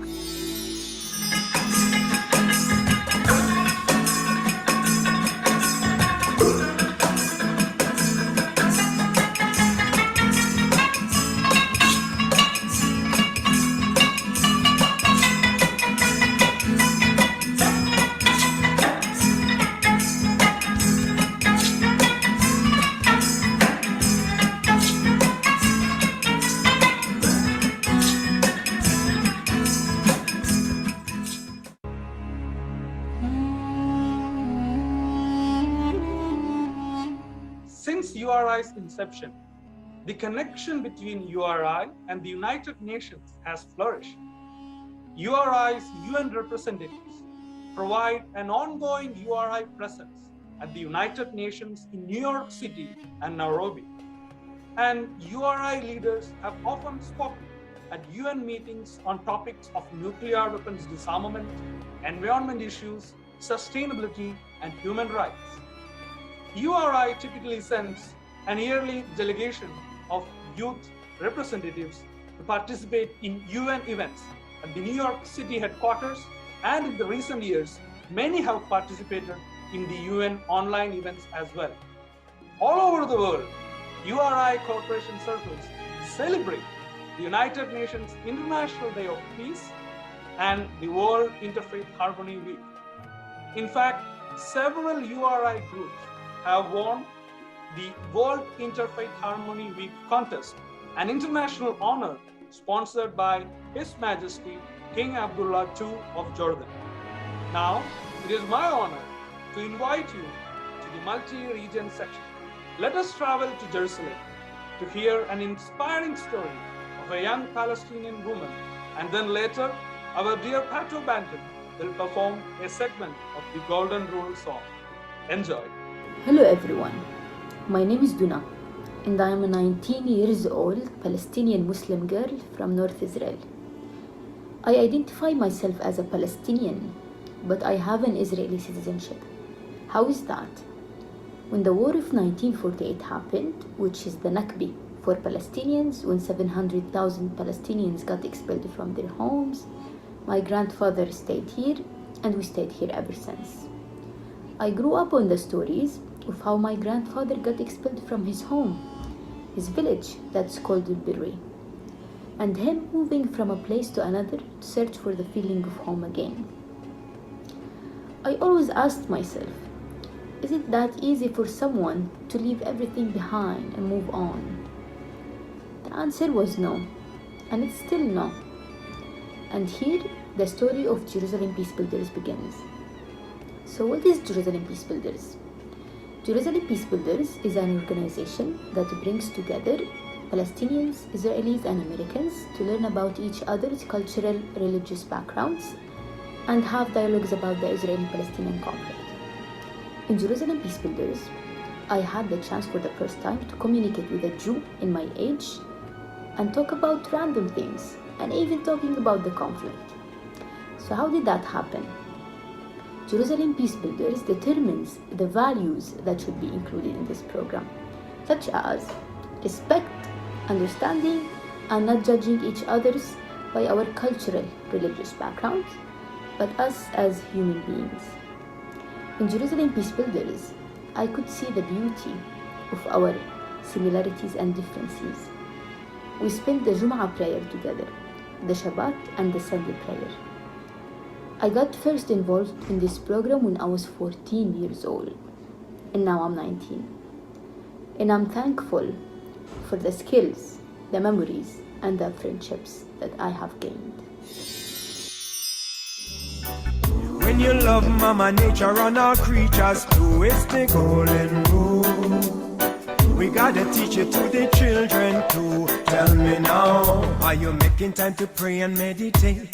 Since URI's inception, the connection between URI and the United Nations has flourished. URI's UN representatives provide an ongoing URI presence at the United Nations in New York City and Nairobi. And URI leaders have often spoken at UN meetings on topics of nuclear weapons disarmament, environment issues, sustainability, and human rights. URI typically sends an yearly delegation of youth representatives to participate in UN events at the New York City headquarters, and in the recent years, many have participated in the UN online events as well. All over the world, URI cooperation circles celebrate the United Nations International Day of Peace and the World Interfaith Harmony Week. In fact, several URI groups have won the World Interfaith Harmony Week contest, an international honor sponsored by His Majesty King Abdullah II of Jordan. Now, it is my honor to invite you to the multi-region section. Let us travel to Jerusalem to hear an inspiring story of a young Palestinian woman, and then later, our dear Pato Banton will perform a segment of the Golden Rule song. Enjoy. Hello everyone, my name is Duna and I am a 19 years old Palestinian Muslim girl from North Israel. I identify myself as a Palestinian, but I have an Israeli citizenship. How is that? When the war of 1948 happened, which is the Nakba for Palestinians, when 700,000 Palestinians got expelled from their homes, my grandfather stayed here and we stayed here ever since. I grew up on the stories of how my grandfather got expelled from his home, his village that's called Birri, and him moving from a place to another to search for the feeling of home again. I always asked myself, is it that easy for someone to leave everything behind and move on? The answer was no, and it's still no. And here, the story of Jerusalem Peace Builders begins. So what is Jerusalem Peace Builders? Jerusalem Peace Builders is an organization that brings together Palestinians, Israelis, and Americans to learn about each other's cultural, religious backgrounds and have dialogues about the Israeli-Palestinian conflict. In Jerusalem Peace Builders, I had the chance for the first time to communicate with a Jew in my age and talk about random things and even talking about the conflict. So how did that happen? Jerusalem Peace Builders determines the values that should be included in this program, such as respect, understanding, and not judging each other's by our cultural, religious backgrounds, but us as human beings. In Jerusalem Peace Builders, I could see the beauty of our similarities and differences. We spent the Jum'ah prayer together, the Shabbat and the Sunday prayer. I got first involved in this program when I was 14 years old, and now I'm 19. And I'm thankful for the skills, the memories, and the friendships that I have gained. When you love Mama Nature and all creatures too, it's the golden rule. We gotta teach it to the children too. Tell me now, are you making time to pray and meditate?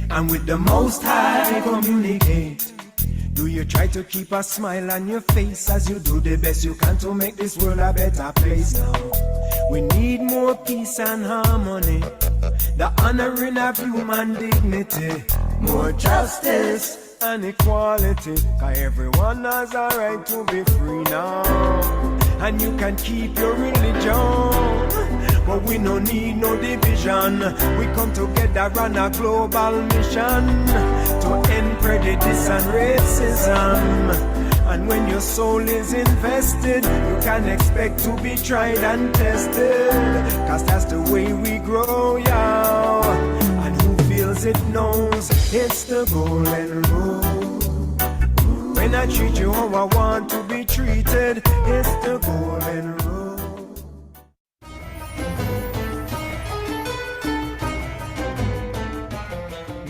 And with the Most High communicate? Do you try to keep a smile on your face as you do the best you can to make this world a better place now? We need more peace and harmony, the honoring of human dignity, more justice and equality, 'cause everyone has a right to be free now. And you can keep your religion, but we no need no division. We come together on a global mission to end prejudice and racism. And when your soul is invested, you can expect to be tried and tested, 'cause that's the way we grow, y'all. And who feels it knows it's the golden rule. When I treat you how I want to be treated, it's the golden rule.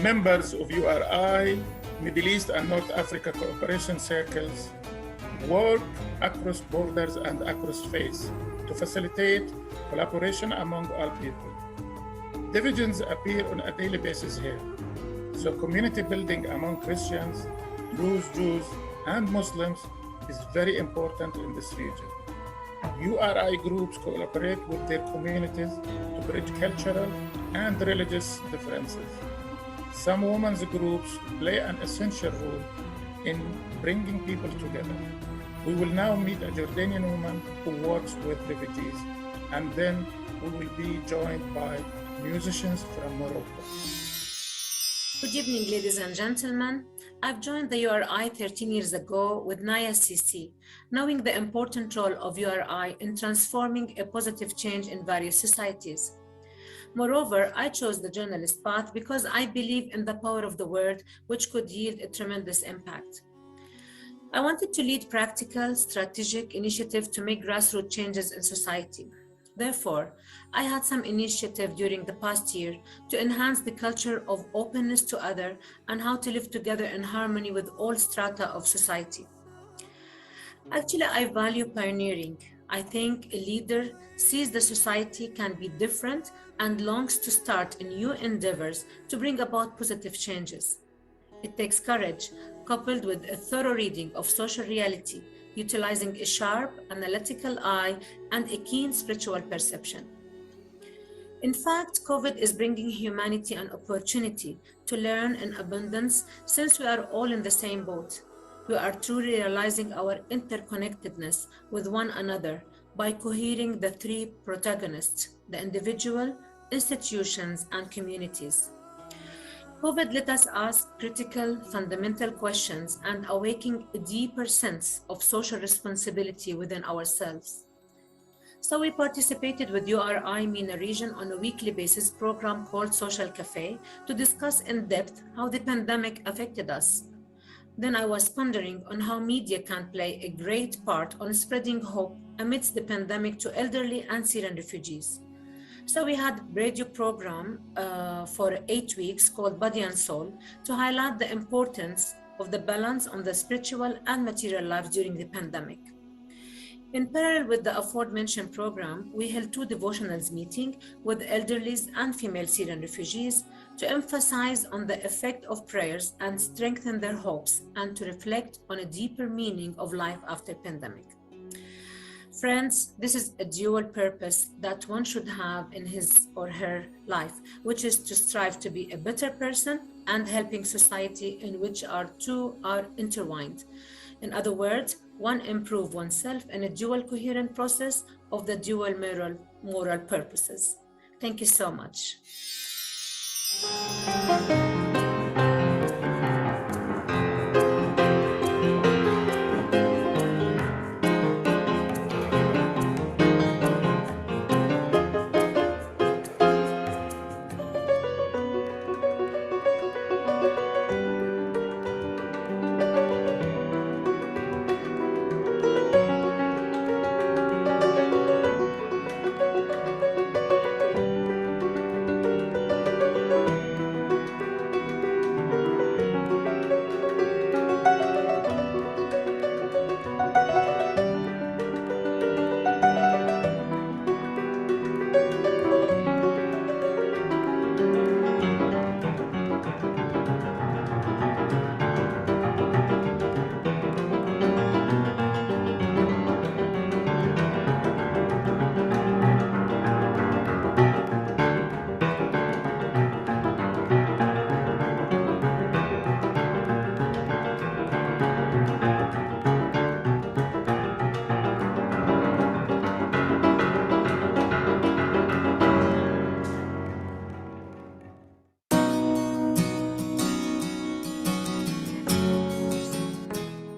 Members of URI, Middle East and North Africa Cooperation Circles work across borders and across faiths to facilitate collaboration among all people. Divisions appear on a daily basis here, so community building among Christians, Druze, Jews, and Muslims is very important in this region. URI groups cooperate with their communities to bridge cultural and religious differences. Some women's groups play an essential role in bringing people together. We will now meet a Jordanian woman who works with refugees, and then we will be joined by musicians from Morocco. Good evening, ladies and gentlemen. I've joined the URI 13 years ago with Naya CC, knowing the important role of URI in transforming a positive change in various societies. Moreover, I chose the journalist path because I believe in the power of the word, which could yield a tremendous impact. I wanted to lead practical, strategic initiatives to make grassroots changes in society. Therefore, I had some initiative during the past year to enhance the culture of openness to others and how to live together in harmony with all strata of society. Actually, I value pioneering. I think a leader sees the society can be different and longs to start new endeavors to bring about positive changes. It takes courage, coupled with a thorough reading of social reality, utilizing a sharp, analytical eye and a keen spiritual perception. In fact, COVID is bringing humanity an opportunity to learn in abundance since we are all in the same boat. We are truly realizing our interconnectedness with one another by cohering the three protagonists, the individual, institutions, and communities. COVID let us ask critical, fundamental questions and awaken a deeper sense of social responsibility within ourselves. So we participated with URI MENA region on a weekly basis program called Social Cafe to discuss in depth how the pandemic affected us. Then I was pondering on how media can play a great part on spreading hope amidst the pandemic to elderly and Syrian refugees. So we had a radio program for 8 weeks called Body and Soul to highlight the importance of the balance on the spiritual and material lives during the pandemic. In parallel with the aforementioned program, we held 2 devotionals meetings with elderlies and female Syrian refugees to emphasize on the effect of prayers and strengthen their hopes and to reflect on a deeper meaning of life after pandemic. Friends, this is a dual purpose that one should have in his or her life, which is to strive to be a better person and helping society in which our two are intertwined. In other words, one improve oneself in a dual coherent process of the dual moral purposes. Thank you so much.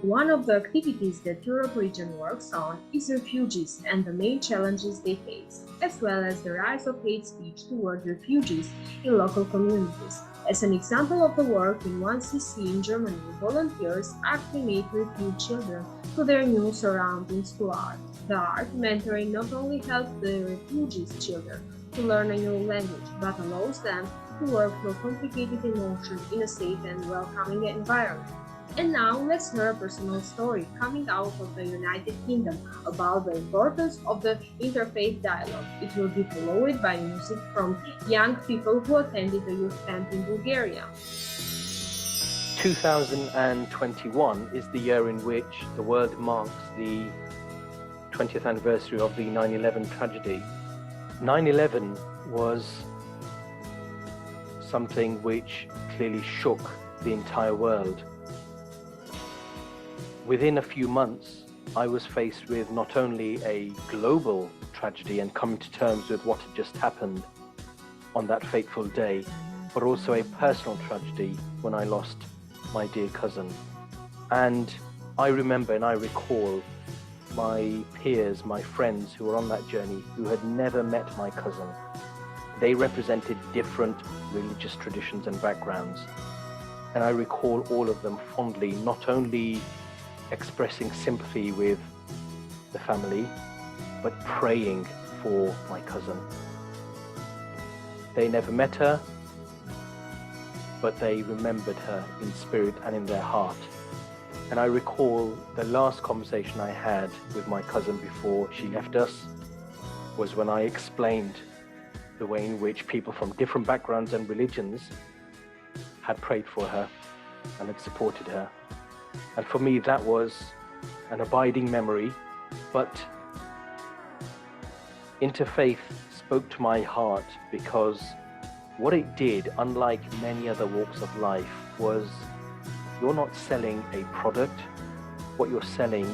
One of the activities that Europe region works on is refugees and the main challenges they face, as well as the rise of hate speech toward refugees in local communities. As an example of the work in one CC in Germany, volunteers acclimate refugee children to their new surroundings through art. The art mentoring not only helps the refugees' children to learn a new language, but allows them to work through complicated emotions in a safe and welcoming environment. And now let's hear a personal story coming out of the United Kingdom about the importance of the interfaith dialogue. It will be followed by music from young people who attended the youth camp in Bulgaria. 2021 is the year in which the world marks the 20th anniversary of the 9/11 tragedy. 9/11 was something which clearly shook the entire world. Within a few months, I was faced with not only a global tragedy and coming to terms with what had just happened on that fateful day, but also a personal tragedy when I lost my dear cousin. And I remember and I recall my peers, my friends who were on that journey who had never met my cousin. They represented different religious traditions and backgrounds. And I recall all of them fondly, not only expressing sympathy with the family, but praying for my cousin. They never met her, but they remembered her in spirit and in their heart. And I recall the last conversation I had with my cousin before she left us was when I explained the way in which people from different backgrounds and religions had prayed for her and had supported her. And for me, that was an abiding memory, but Interfaith spoke to my heart because what it did, unlike many other walks of life, was you're not selling a product. What you're selling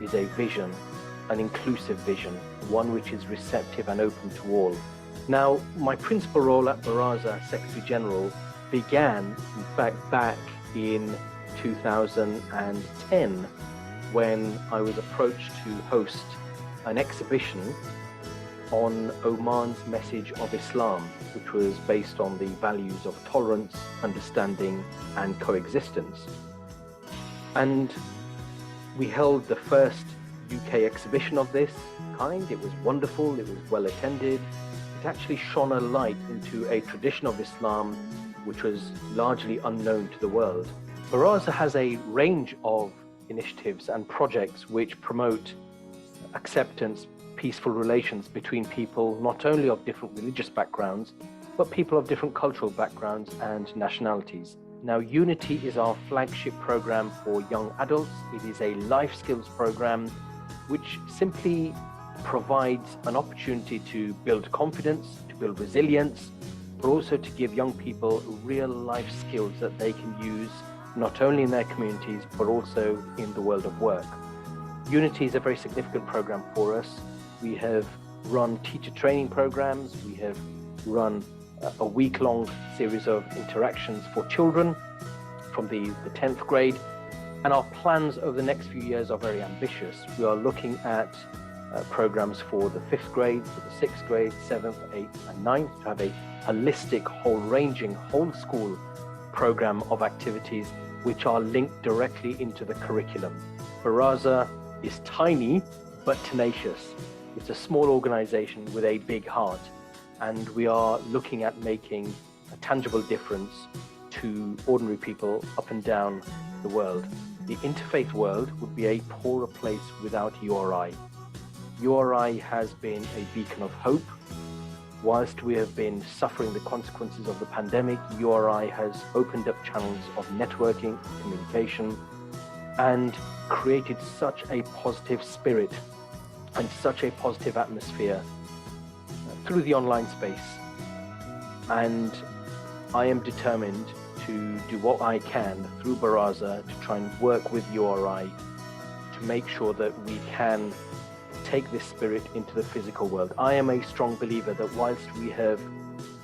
is a vision, an inclusive vision, one which is receptive and open to all. Now, my principal role at Baraza, Secretary General, began, in fact, back in 2010 when I was approached to host an exhibition on Oman's message of Islam, which was based on the values of tolerance, understanding, and coexistence. And we held the first UK exhibition of this kind. It was wonderful, it was well attended. It actually shone a light into a tradition of Islam which was largely unknown to the world. Baraza has a range of initiatives and projects which promote acceptance, peaceful relations between people not only of different religious backgrounds, but people of different cultural backgrounds and nationalities. Now, Unity is our flagship program for young adults. It is a life skills program which simply provides an opportunity to build confidence, to build resilience, but also to give young people real life skills that they can use not only in their communities, but also in the world of work. Unity is a very significant program for us. We have run teacher training programs. We have run a week-long series of interactions for children from the 10th grade. And our plans over the next few years are very ambitious. We are looking at programs for the 5th grade, for the 6th grade, 7th, 8th, and 9th to have a holistic, whole-ranging, whole-school program of activities which are linked directly into the curriculum. Baraza is tiny but tenacious. It's a small organization with a big heart, and we are looking at making a tangible difference to ordinary people up and down the world. The interfaith world would be a poorer place without URI. URI has been a beacon of hope. Whilst we have been suffering the consequences of the pandemic, URI has opened up channels of networking, communication, and created such a positive spirit and such a positive atmosphere through the online space. And I am determined to do what I can through Baraza to try and work with URI to make sure that we can take this spirit into the physical world. I am a strong believer that whilst we have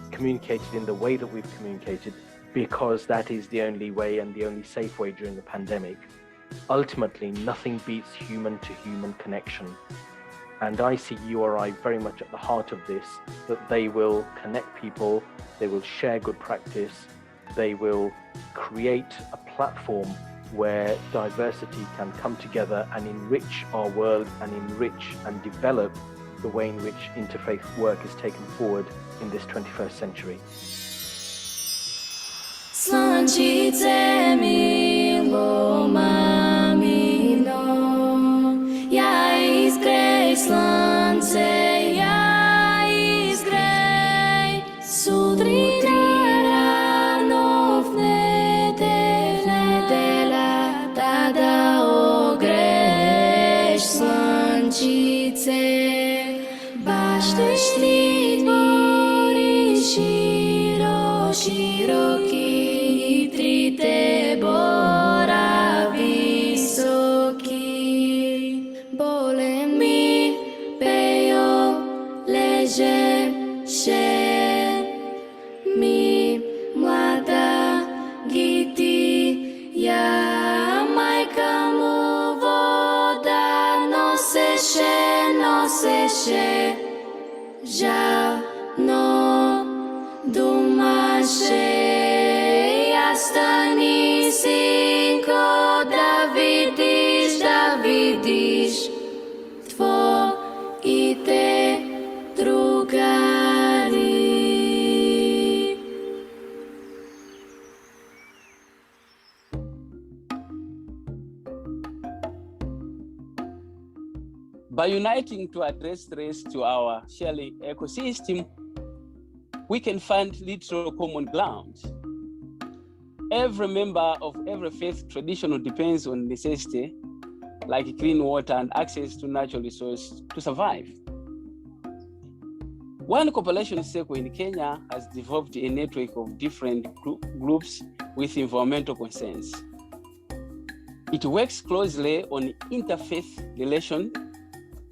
communicated in the way that we've communicated, because that is the only way and the only safe way during the pandemic, ultimately nothing beats human-to-human connection. And I see URI very much at the heart of this, that they will connect people, they will share good practice, they will create a platform where diversity can come together and enrich our world and enrich and develop the way in which interfaith work is taken forward in this 21st century. By uniting to address threats to our sharing ecosystem, we can find literal common ground. Every member of every faith tradition depends on necessity, like clean water and access to natural resources to survive. One cooperation circle in Kenya has developed a network of different groups with environmental concerns. It works closely on interfaith relations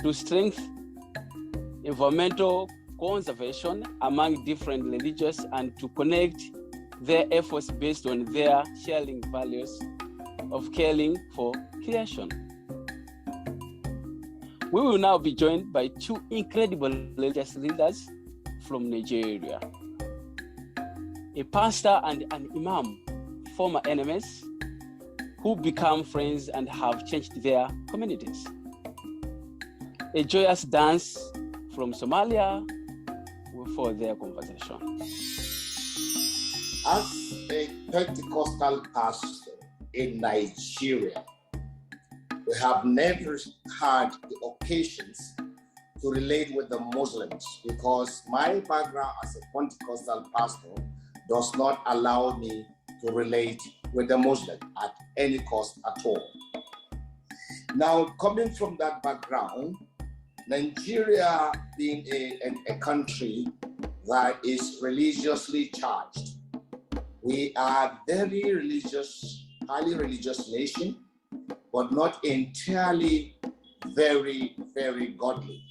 to strengthen environmental conservation among different religions and to connect their efforts based on their sharing values of caring for creation. We will now be joined by two incredible religious leaders from Nigeria. A pastor and an imam, former enemies, who become friends and have changed their communities. A joyous dance from Somalia for their conversation. As a Pentecostal pastor in Nigeria, we have never had the occasions to relate with the Muslims because my background as a Pentecostal pastor does not allow me to relate with the Muslim at any cost at all. Now, coming from that background, Nigeria being a country that is religiously charged, we are very religious, highly religious nation, but not entirely very, very godly.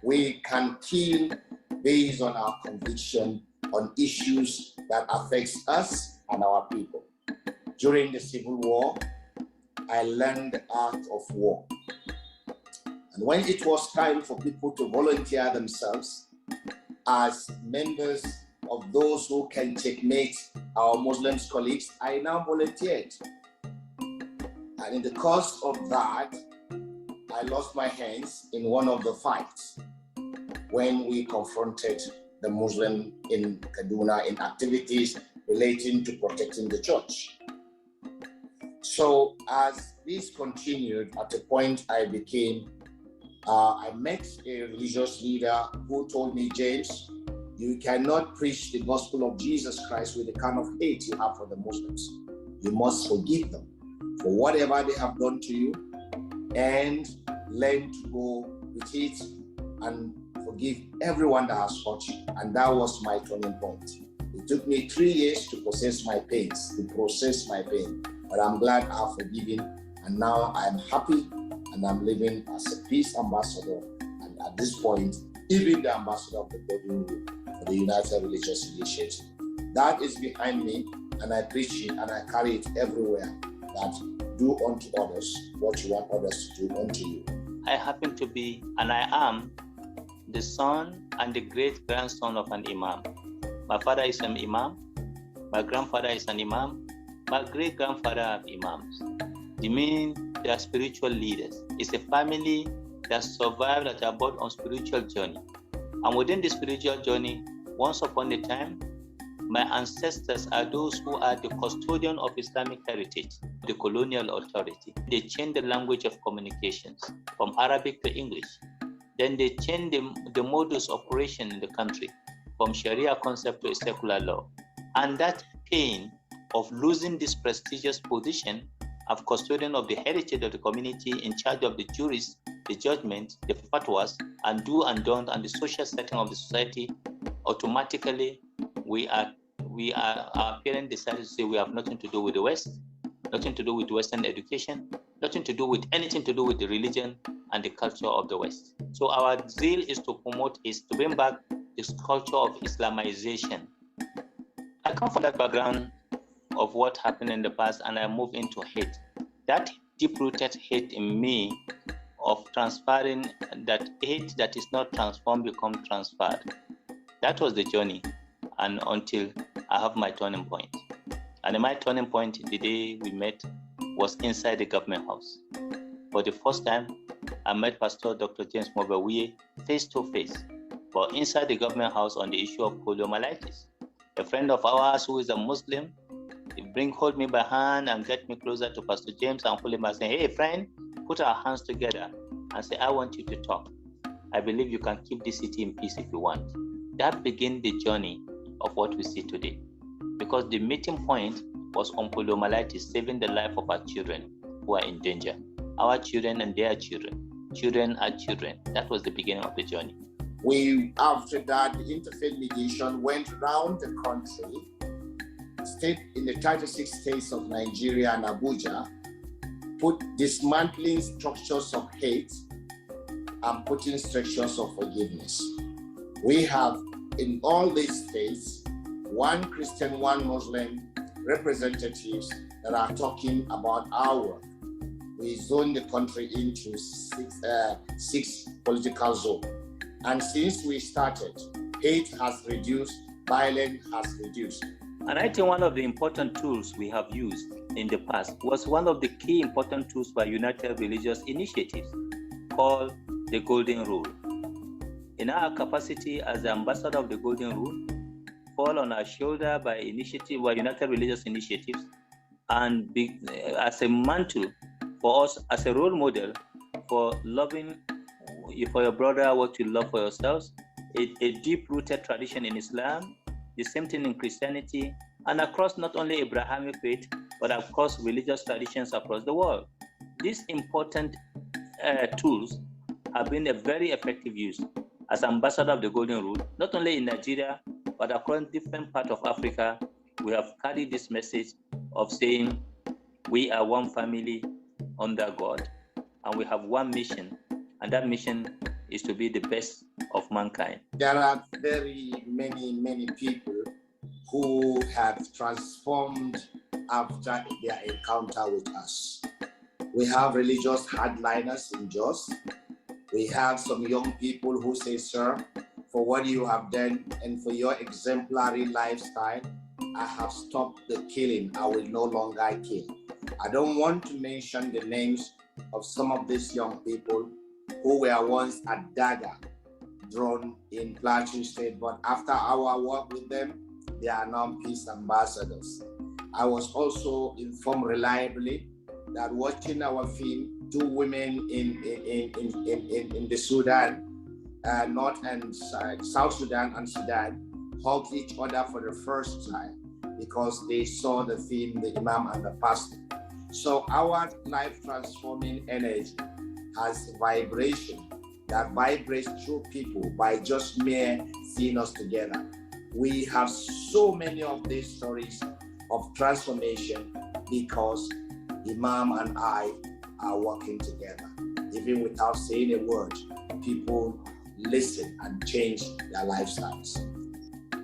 We can kill based on our conviction on issues that affects us and our people. During the Civil War, I learned the art of war. And when it was time for people to volunteer themselves as members of those who can checkmate our Muslim colleagues, I now volunteered. And in the course of that, I lost my hands in one of the fights when we confronted the Muslim in Kaduna in activities relating to protecting the church. So as this continued, at a point I met a religious leader who told me, James, you cannot preach the gospel of Jesus Christ with the kind of hate you have for the Muslims. You must forgive them for whatever they have done to you and learn to go with it and forgive everyone that has hurt you. And that was my turning point. It took me 3 years to process my pain. But I'm glad I've forgiven, and now I'm happy and I'm living as a peace ambassador. And at this point, even the ambassador of the Golden Rule for the United Religious Initiative. That is behind me, and I preach it and I carry it everywhere, that do unto others what you want others to do unto you. I happen to be, and I am, the son and the great-grandson of an imam. My father is an imam, my grandfather is an imam, my great-grandfather are imams. They mean they are spiritual leaders. It's a family that survived, that are both on spiritual journey. And within the spiritual journey, once upon a time, my ancestors are those who are the custodian of Islamic heritage, the colonial authority. They changed the language of communications from Arabic to English. Then they changed the modus operation in the country from Sharia concept to a secular law. And that pain of losing this prestigious position of custodian of the heritage of the community, in charge of the juries, the judgment, the fatwas, and do and don't, and the social setting of the society, automatically our parents decided to say we have nothing to do with the West, nothing to do with Western education, nothing to do with anything to do with the religion and the culture of the West. So our zeal is to bring back this culture of Islamization. I come from that background of what happened in the past, and I move into hate. That deep-rooted hate in me of transferring, that hate that is not transformed become transferred. That was the journey, and until I have my turning point. And my turning point, the day we met, was inside the government house. For the first time, I met Pastor Dr. James Mobawiye face to face, but inside the government house on the issue of poliomyelitis. A friend of ours who is a Muslim, hold me by hand and get me closer to Pastor James and hold him and say, hey friend, put our hands together and say, I want you to talk. I believe you can keep this city in peace if you want. That began the journey of what we see today. Because the meeting point was on poliomyelitis, saving the life of our children who are in danger. Our children and their children. Children are children. That was the beginning of the journey. After that, the interfaith mediation went around the country, in the 36 states of Nigeria and Abuja, dismantling structures of hate and putting structures of forgiveness. We have in all these states, one Christian, one Muslim representatives that are talking about our work. We zone the country into six political zones. And since we started, hate has reduced, violence has reduced. And I think one of the important tools we have used in the past was one of the key important tools by United Religious Initiatives called the Golden Rule. In our capacity as the ambassador of the Golden Rule, fall on our shoulder by United Religious Initiatives and as a mantle for us as a role model for loving for your brother what you love for yourselves, a deep-rooted tradition in Islam, the same thing in Christianity, and across not only Abrahamic faith, but of course religious traditions across the world. These important tools have been a very effective use as ambassador of the Golden Rule, not only in Nigeria, but across different parts of Africa. We have carried this message of saying we are one family under God, and we have one mission, and that mission is to be the best of mankind. There are very many people who have transformed after their encounter with us. We have religious hardliners in Jos. We have some young people who say, sir, for what you have done and for your exemplary lifestyle, I have stopped the killing. I will no longer kill. I don't want to mention the names of some of these young people who were once a dagger drawn in Plateau State, but after our work with them, they are now peace ambassadors. I was also informed reliably that watching our film, two women in the Sudan, North and South Sudan and Sudan, hugged each other for the first time because they saw the film, the Imam and the Pastor. So our life transforming energy has vibration that vibrates through people by just mere seeing us together. We have so many of these stories of transformation because Imam and I are working together. Even without saying a word, people listen and change their lifestyles.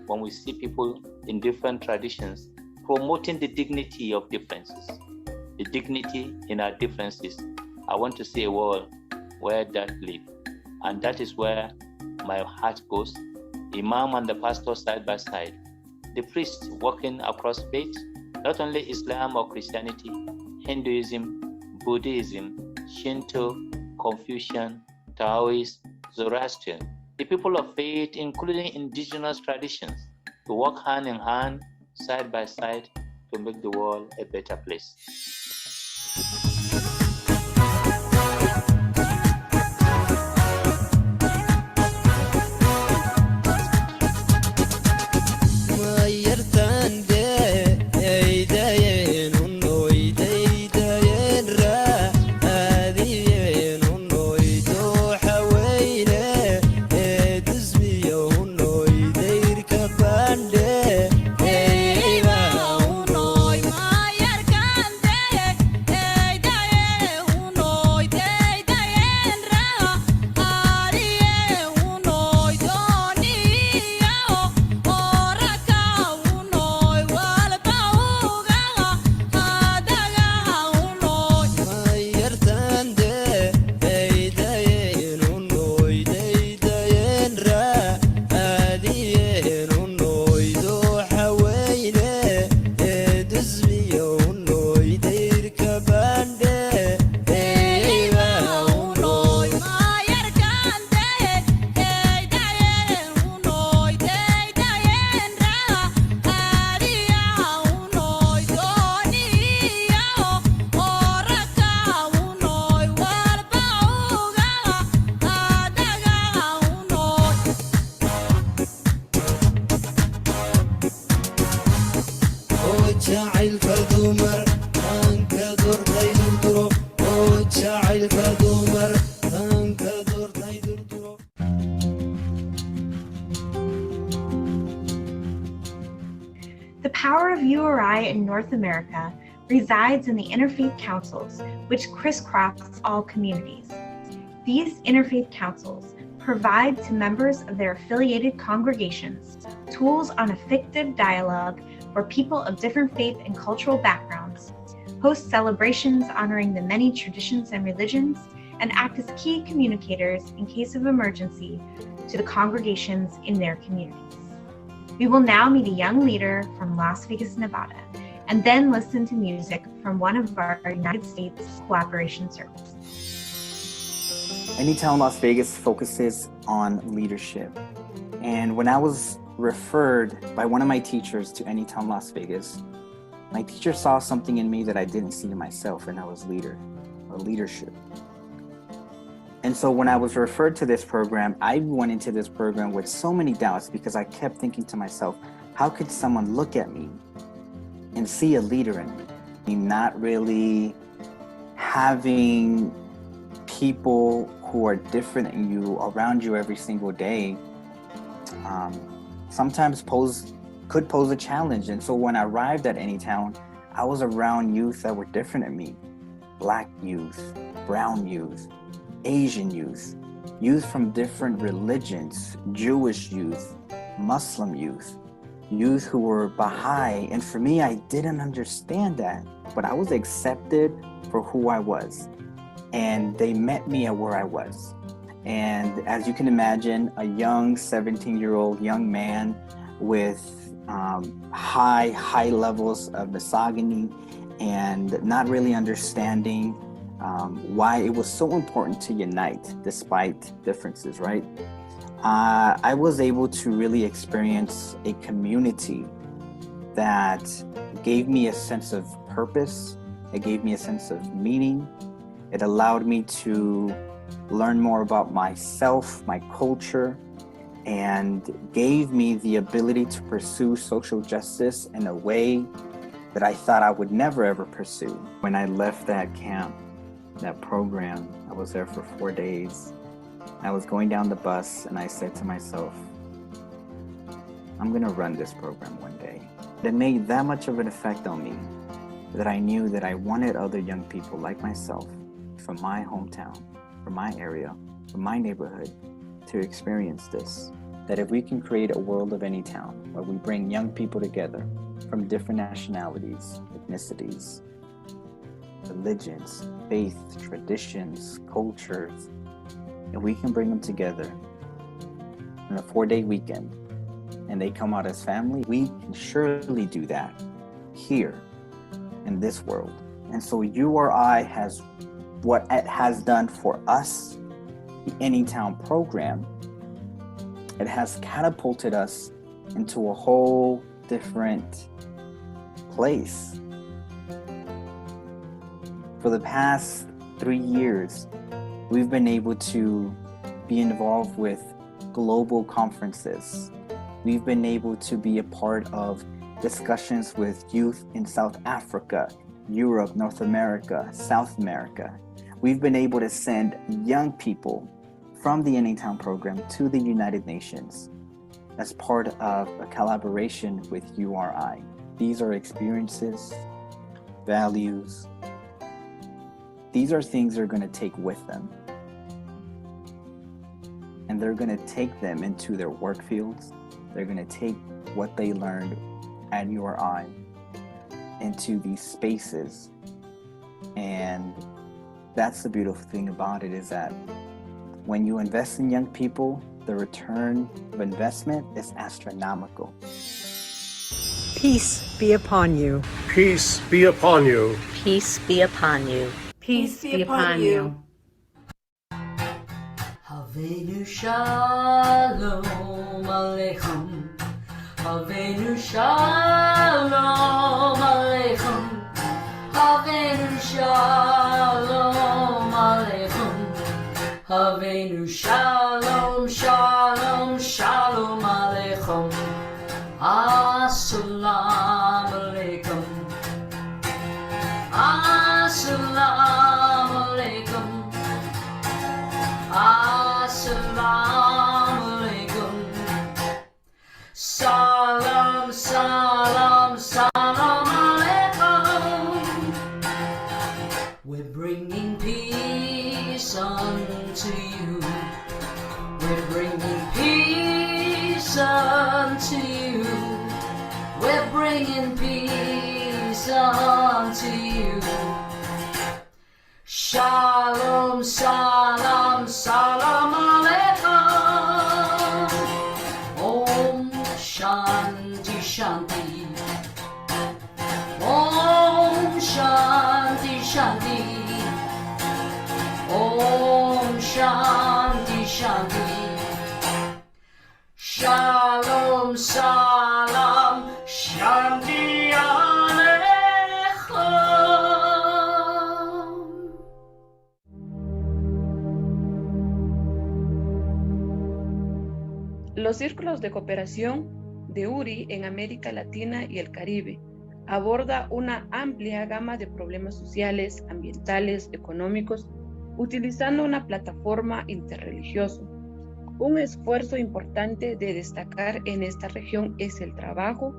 When we see people in different traditions promoting the dignity of differences, the dignity in our differences, I want to see a world where that live. And that is where my heart goes. Imam and the pastor side by side, the priest walking across faith, not only Islam or Christianity, Hinduism, Buddhism, Shinto, Confucian, Taoist, Zoroastrian, the people of faith, including indigenous traditions, to work hand in hand, side by side, to make the world a better place. The power of URI in North America resides in the Interfaith Councils, which crisscross all communities. These Interfaith Councils provide to members of their affiliated congregations tools on effective dialogue for people of different faith and cultural backgrounds, host celebrations honoring the many traditions and religions, and act as key communicators in case of emergency to the congregations in their communities. We will now meet a young leader from Las Vegas, Nevada, and then listen to music from one of our United States cooperation circles. Anytown Las Vegas focuses on leadership. And when I was referred by one of my teachers to Anytown Las Vegas, my teacher saw something in me that I didn't see in myself, and I was a leadership. And so when I was referred to this program, I went into this program with so many doubts because I kept thinking to myself, how could someone look at me and see a leader in me? Not really having people who are different than you around you every single day sometimes could pose a challenge. And so when I arrived at Anytown, I was around youth that were different than me. Black youth, brown youth, Asian youth, youth from different religions, Jewish youth, Muslim youth, youth who were Baha'i. And for me, I didn't understand that, but I was accepted for who I was. And they met me at where I was. And as you can imagine, a young 17-year-old young man with high levels of misogyny and not really understanding why it was so important to unite despite differences, right? I was able to really experience a community that gave me a sense of purpose. It gave me a sense of meaning. It allowed me to learn more about myself, my culture, and gave me the ability to pursue social justice in a way that I thought I would never ever pursue. When I left that camp, that program, I was there for 4 days. I was going down the bus and I said to myself, I'm gonna run this program one day. It made that much of an effect on me that I knew that I wanted other young people like myself from my hometown, from my area, from my neighborhood to experience this. That if we can create a world of Anytown where we bring young people together from different nationalities, ethnicities, religions, faith, traditions, cultures, and we can bring them together on a 4-day weekend and they come out as family, we can surely do that here in this world. And so URI has what it has done for us, the Anytown program. It has catapulted us into a whole different place. For the past 3 years, we've been able to be involved with global conferences. We've been able to be a part of discussions with youth in South Africa, Europe, North America, South America. We've been able to send young people from the Anytown program to the United Nations as part of a collaboration with URI. These are experiences, values. These are things they're going to take with them. And they're going to take them into their work fields. They're going to take what they learned at URI into these spaces. And that's the beautiful thing about it, is that when you invest in young people, the return of investment is astronomical. Peace be upon you. Peace be upon you. Peace be upon you. Peace be upon you. Havenu shalom aleichem. Havenu shalom aleichem. Havenu shalom aleichem. Havenu shalom, shalom, shalom aleichem. Assalamu alaikum. Assalamu alaikum. Assalamu alaikum. Salam, salam, salam alaikum. We're bringing peace unto you. We're bringing peace unto you. We're bringing peace unto you. Shalom, salam, salam alaikum. Om Shanti Shanti. Om Shanti Shanti. Om Shanti Shanti. Shalom, salam, shanti alaikum. Los círculos de cooperación de URI en América Latina y el Caribe aborda una amplia gama de problemas sociales, ambientales, económicos, utilizando una plataforma interreligiosa. Un esfuerzo importante de destacar en esta región es el trabajo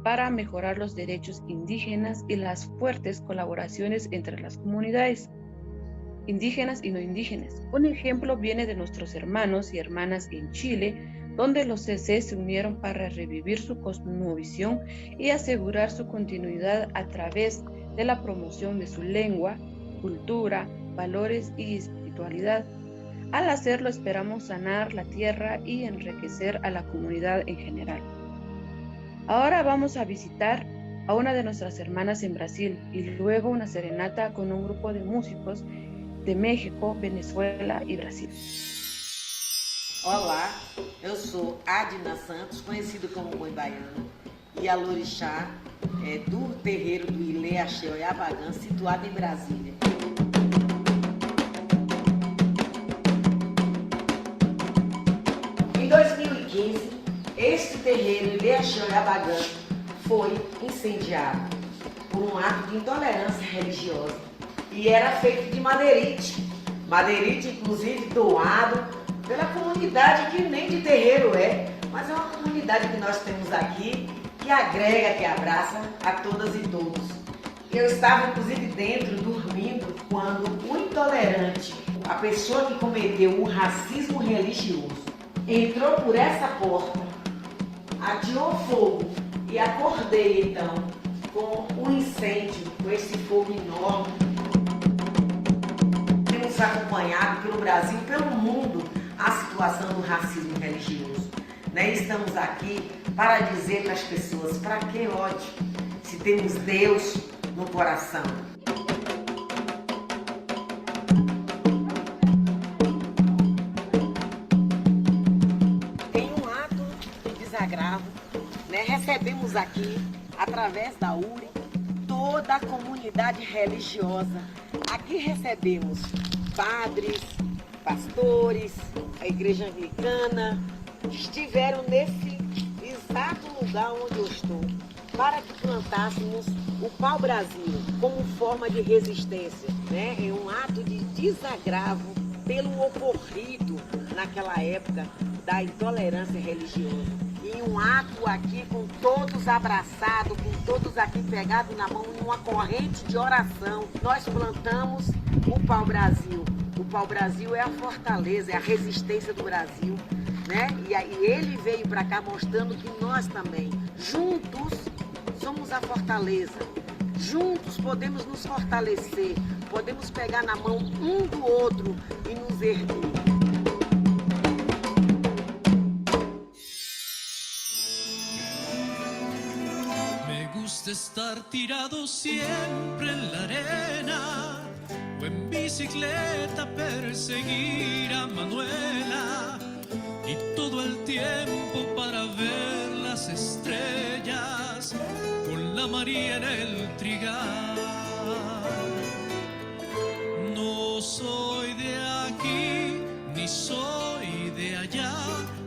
para mejorar los derechos indígenas y las fuertes colaboraciones entre las comunidades indígenas y no indígenas. Un ejemplo viene de nuestros hermanos y hermanas en Chile, donde los CC se unieron para revivir su cosmovisión y asegurar su continuidad a través de la promoción de su lengua, cultura, valores y espiritualidad. Al hacerlo esperamos sanar la tierra y enriquecer a la comunidad en general. Ahora vamos a visitar a una de nuestras hermanas en Brasil y luego una serenata con un grupo de músicos de México, Venezuela y Brasil. Olá, eu sou Adina Santos, conhecido como Boi Baiano, e a Lorixá do terreiro do Ilê Axé Oiabagã, situado em Brasília. Em 2015, este terreiro Ilê Axé Oiabagã foi incendiado por um ato de intolerância religiosa e era feito de madeirite, inclusive doado pela comunidade que nem de terreiro mas é uma comunidade que nós temos aqui, que agrega, que abraça a todas e todos. Eu estava inclusive dentro, dormindo, quando o intolerante, a pessoa que cometeu o racismo religioso, entrou por essa porta, ateou fogo e acordei então com um incêndio, com esse fogo enorme. Temos acompanhado pelo Brasil e pelo mundo a situação do racismo religioso. Estamos aqui para dizer para as pessoas, para que ódio, se temos Deus no coração. Em um ato de desagravo, recebemos aqui, através da URI, toda a comunidade religiosa. Aqui recebemos padres, pastores, a igreja anglicana, estiveram nesse exato lugar onde eu estou, para que plantássemos o pau-brasil como forma de resistência, É um ato de desagravo pelo ocorrido naquela época da intolerância religiosa. E um ato aqui com todos abraçados, com todos aqui pegados na mão, numa corrente de oração, nós plantamos o pau-brasil. O pau-brasil é a fortaleza, é a resistência do Brasil, E aí ele veio para cá mostrando que nós também, juntos, somos a fortaleza. Juntos podemos nos fortalecer, podemos pegar na mão um do outro e nos erguer. Me gusta estar tirado siempre en la arena o en bicicleta perseguir a Manuela y todo el tiempo para ver las estrellas con la María en el trigal. No soy de aquí ni soy de allá,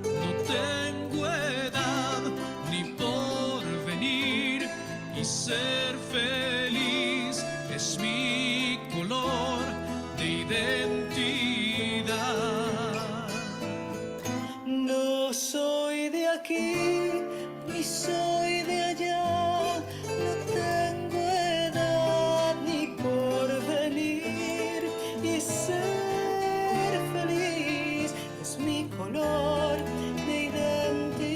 no tengo edad ni por venir y ser feliz es mi color de identidad. No soy de aquí ni soy de allá, no tengo edad ni por venir y ser feliz es mi color de identidad.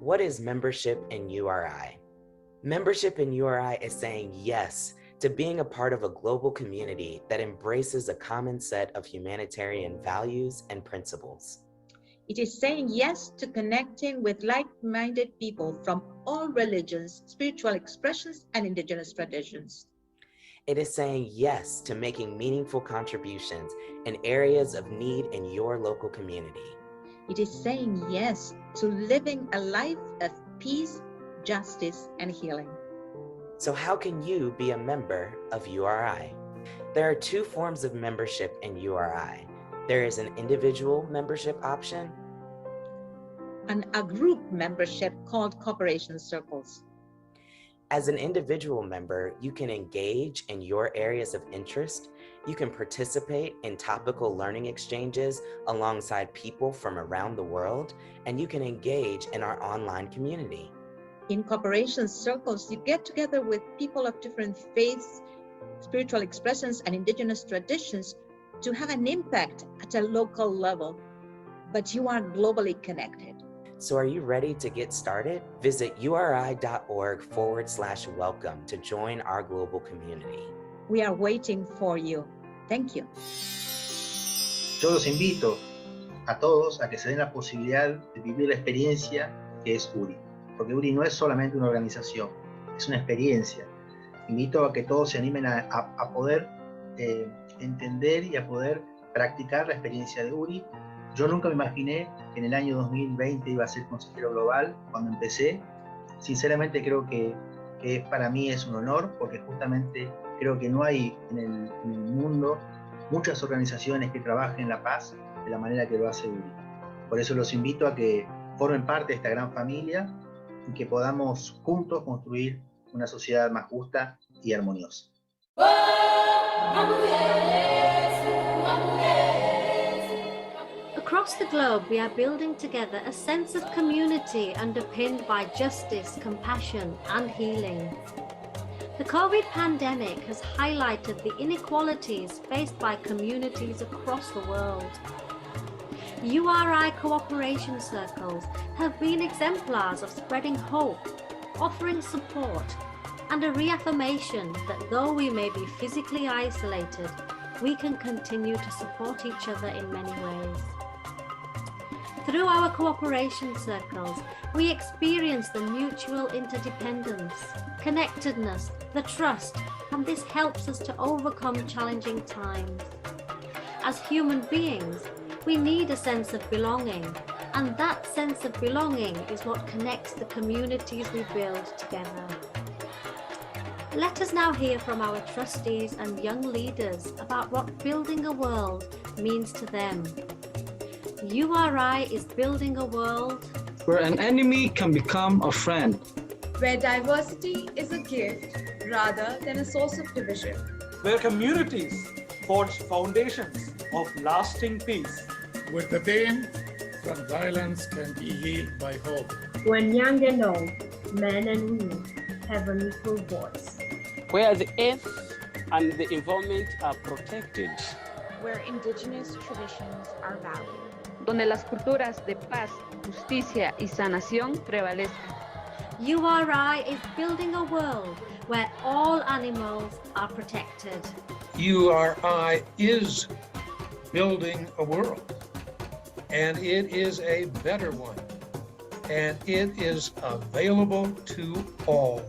What is membership in URI? Membership in URI is saying yes to being a part of a global community that embraces a common set of humanitarian values and principles. It is saying yes to connecting with like-minded people from all religions, spiritual expressions, and indigenous traditions. It is saying yes to making meaningful contributions in areas of need in your local community. It is saying yes to living a life of peace, justice, and healing. So how can you be a member of URI? There are two forms of membership in URI. There is an individual membership option and a group membership called Cooperation Circles. As an individual member, you can engage in your areas of interest. You can participate in topical learning exchanges alongside people from around the world, and you can engage in our online community. In Cooperation Circles, you get together with people of different faiths, spiritual expressions, and indigenous traditions to have an impact at a local level, but you are globally connected. So are you ready to get started? Visit uri.org/welcome to join our global community. We are waiting for you. Thank you. Yo los invito a todos a que se den la posibilidad de vivir la experiencia que es URI, porque URI no es solamente una organización, es una experiencia. Invito a que todos se animen a poder entender y a poder practicar la experiencia de URI. Yo nunca me imaginé que en el año 2020 iba a ser consejero global cuando empecé. Sinceramente creo que para mí es un honor, porque justamente creo que no hay en el mundo muchas organizaciones que trabajen la paz de la manera que lo hace URI. Por eso los invito a que formen parte de esta gran familia y que podamos juntos construir una sociedad más justa y armoniosa. Across the globe, we are building together a sense of community underpinned by justice, compassion, and healing. The COVID pandemic has highlighted the inequalities faced by communities across the world. URI cooperation circles have been exemplars of spreading hope, offering support, and a reaffirmation that though we may be physically isolated, we can continue to support each other in many ways. Through our cooperation circles, we experience the mutual interdependence, connectedness, the trust, and this helps us to overcome challenging times. As human beings, we need a sense of belonging, and that sense of belonging is what connects the communities we build together. Let us now hear from our trustees and young leaders about what building a world means to them. URI is building a world where an enemy can become a friend, where diversity is a gift rather than a source of division, where communities forge foundations of lasting peace, where the pain from violence can be healed by hope, when young and old, men and women have an equal voice, where the earth and the environment are protected, where indigenous traditions are valued, donde las culturas de paz, justicia y sanación prevalezcan. URI is building a world where all animals are protected. URI is building a world, and it is a better one, and it is available to all.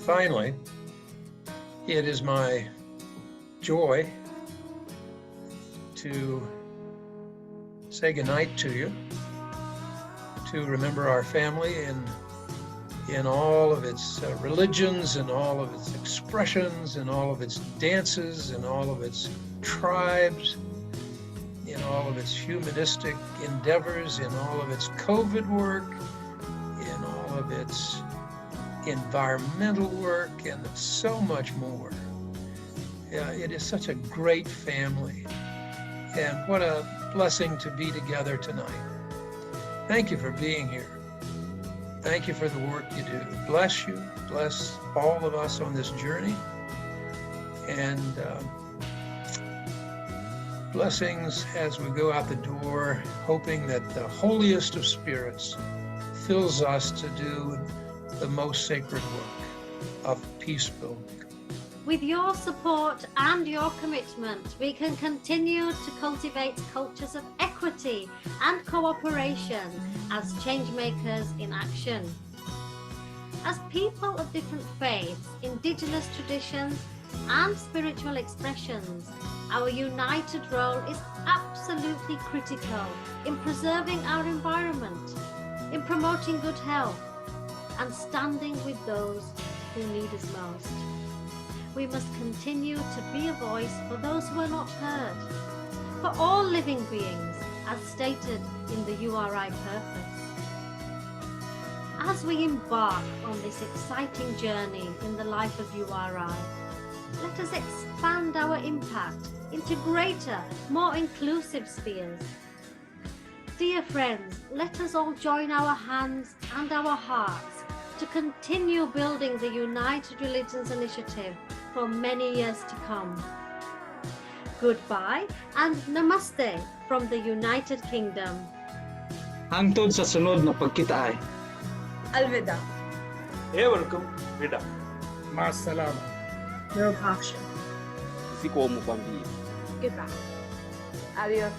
Finally, it is my joy to say goodnight to you, to remember our family in all of its religions, and all of its expressions, and all of its dances, and all of its tribes, in all of its humanistic endeavors, in all of its COVID work, in all of its environmental work, and so much more. It is such a great family, and what a blessing to be together tonight. Thank you for being here. Thank you for the work you do. Bless you, bless all of us on this journey, and blessings as we go out the door, hoping that the holiest of spirits fills us to do the most sacred work of peace building. With your support and your commitment, we can continue to cultivate cultures of equity and cooperation as changemakers in action. As people of different faiths, indigenous traditions, and spiritual expressions, our united role is absolutely deeply critical in preserving our environment, in promoting good health, and standing with those who need us most. We must continue to be a voice for those who are not heard, for all living beings, as stated in the URI purpose. As we embark on this exciting journey in the life of URI, let us expand our impact into greater, more inclusive spheres. Dear friends, let us all join our hands and our hearts to continue building the United Religions Initiative for many years to come. Goodbye and namaste from the United Kingdom. Hangtod sa sunod na pagkita ay. Alvida. Welcome, Vida. Masalama. No Paksha. Zikomo kwambiri. Goodbye. Adios.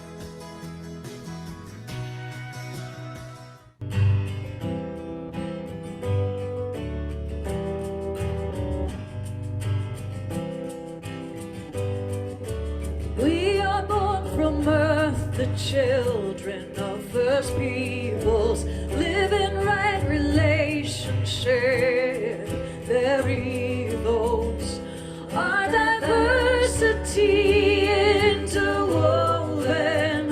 We are born from earth, the children of first peoples, live in right relationship. Their evils are diversity interwoven,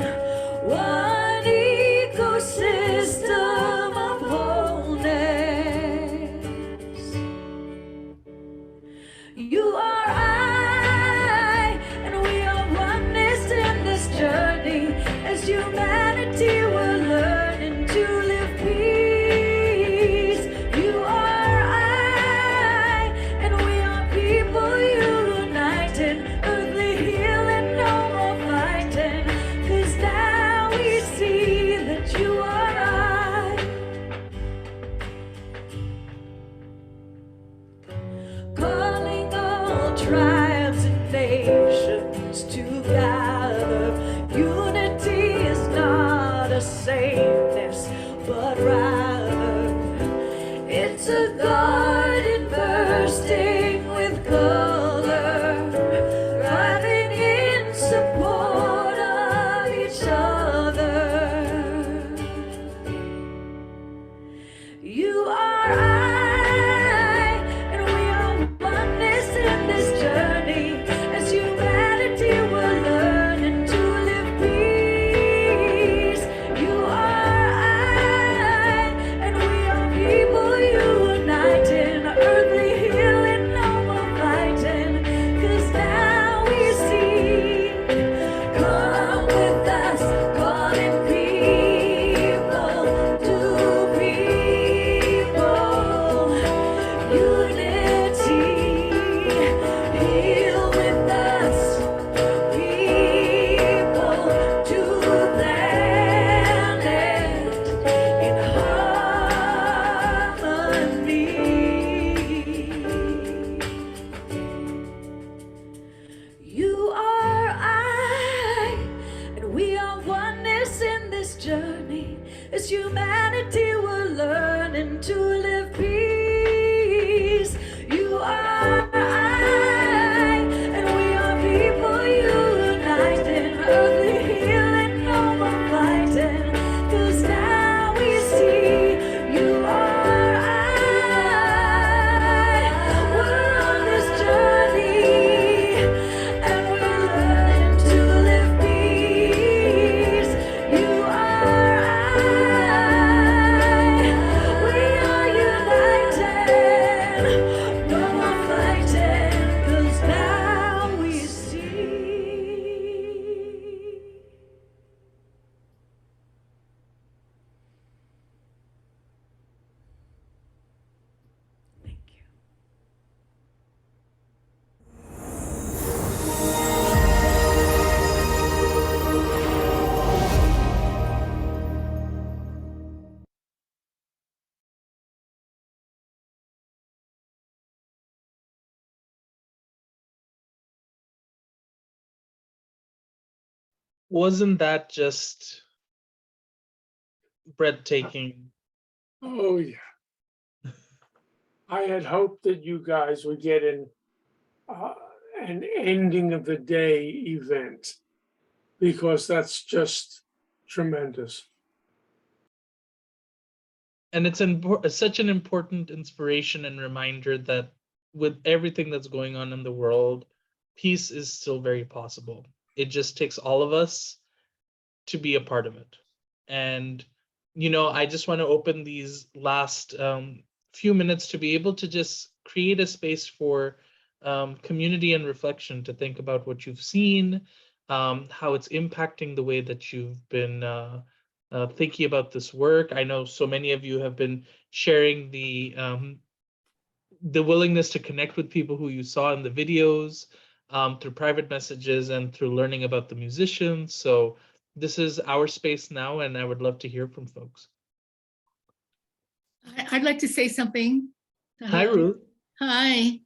one ecosystem of wholeness. You are I, and we are oneness in this journey. As humanity, we're learning to live peace. You are I, and we are people united. Earthly healing, no more fighting. 'Cause now we see that you are I. Calling all tribes and nations to gather. Unity is not a sameness, but rather it's a garden bursting with color, thriving in support of each other. You are I, and we are oneness in this journey. As humanity, we're learning to live peace. You are I, and we are people united. Earthly healing, no more fighting. 'Cause now we see. Come with us, calling people to people. Unity, heal with us, people to planet in harmony. You are I, and we are oneness in this journey. As humanity, we're learning to live peace. You are I, and we are people united. Earthly healing, no more fighting. 'Cause now we see you are I. We're on this journey, and we're learning to live peace. You are I. We are united. No more fighting, 'cause now we see. Wasn't that just breathtaking? Oh, yeah. I had hoped that you guys would get an ending of the day event. because that's just tremendous. And it's such an important inspiration and reminder that with everything that's going on in the world, peace is still very possible. It just takes all of us to be a part of it. And, you know, I just want to open these last few minutes to be able to just create a space for community and reflection, to think about what you've seen, how it's impacting the way that you've been thinking about this work. I know so many of you have been sharing the willingness to connect with people who you saw in the videos, through private messages and through learning about the musicians. So this is our space now, and I would love to hear from folks. I'd like to say something. Hi, Ruth. Hi.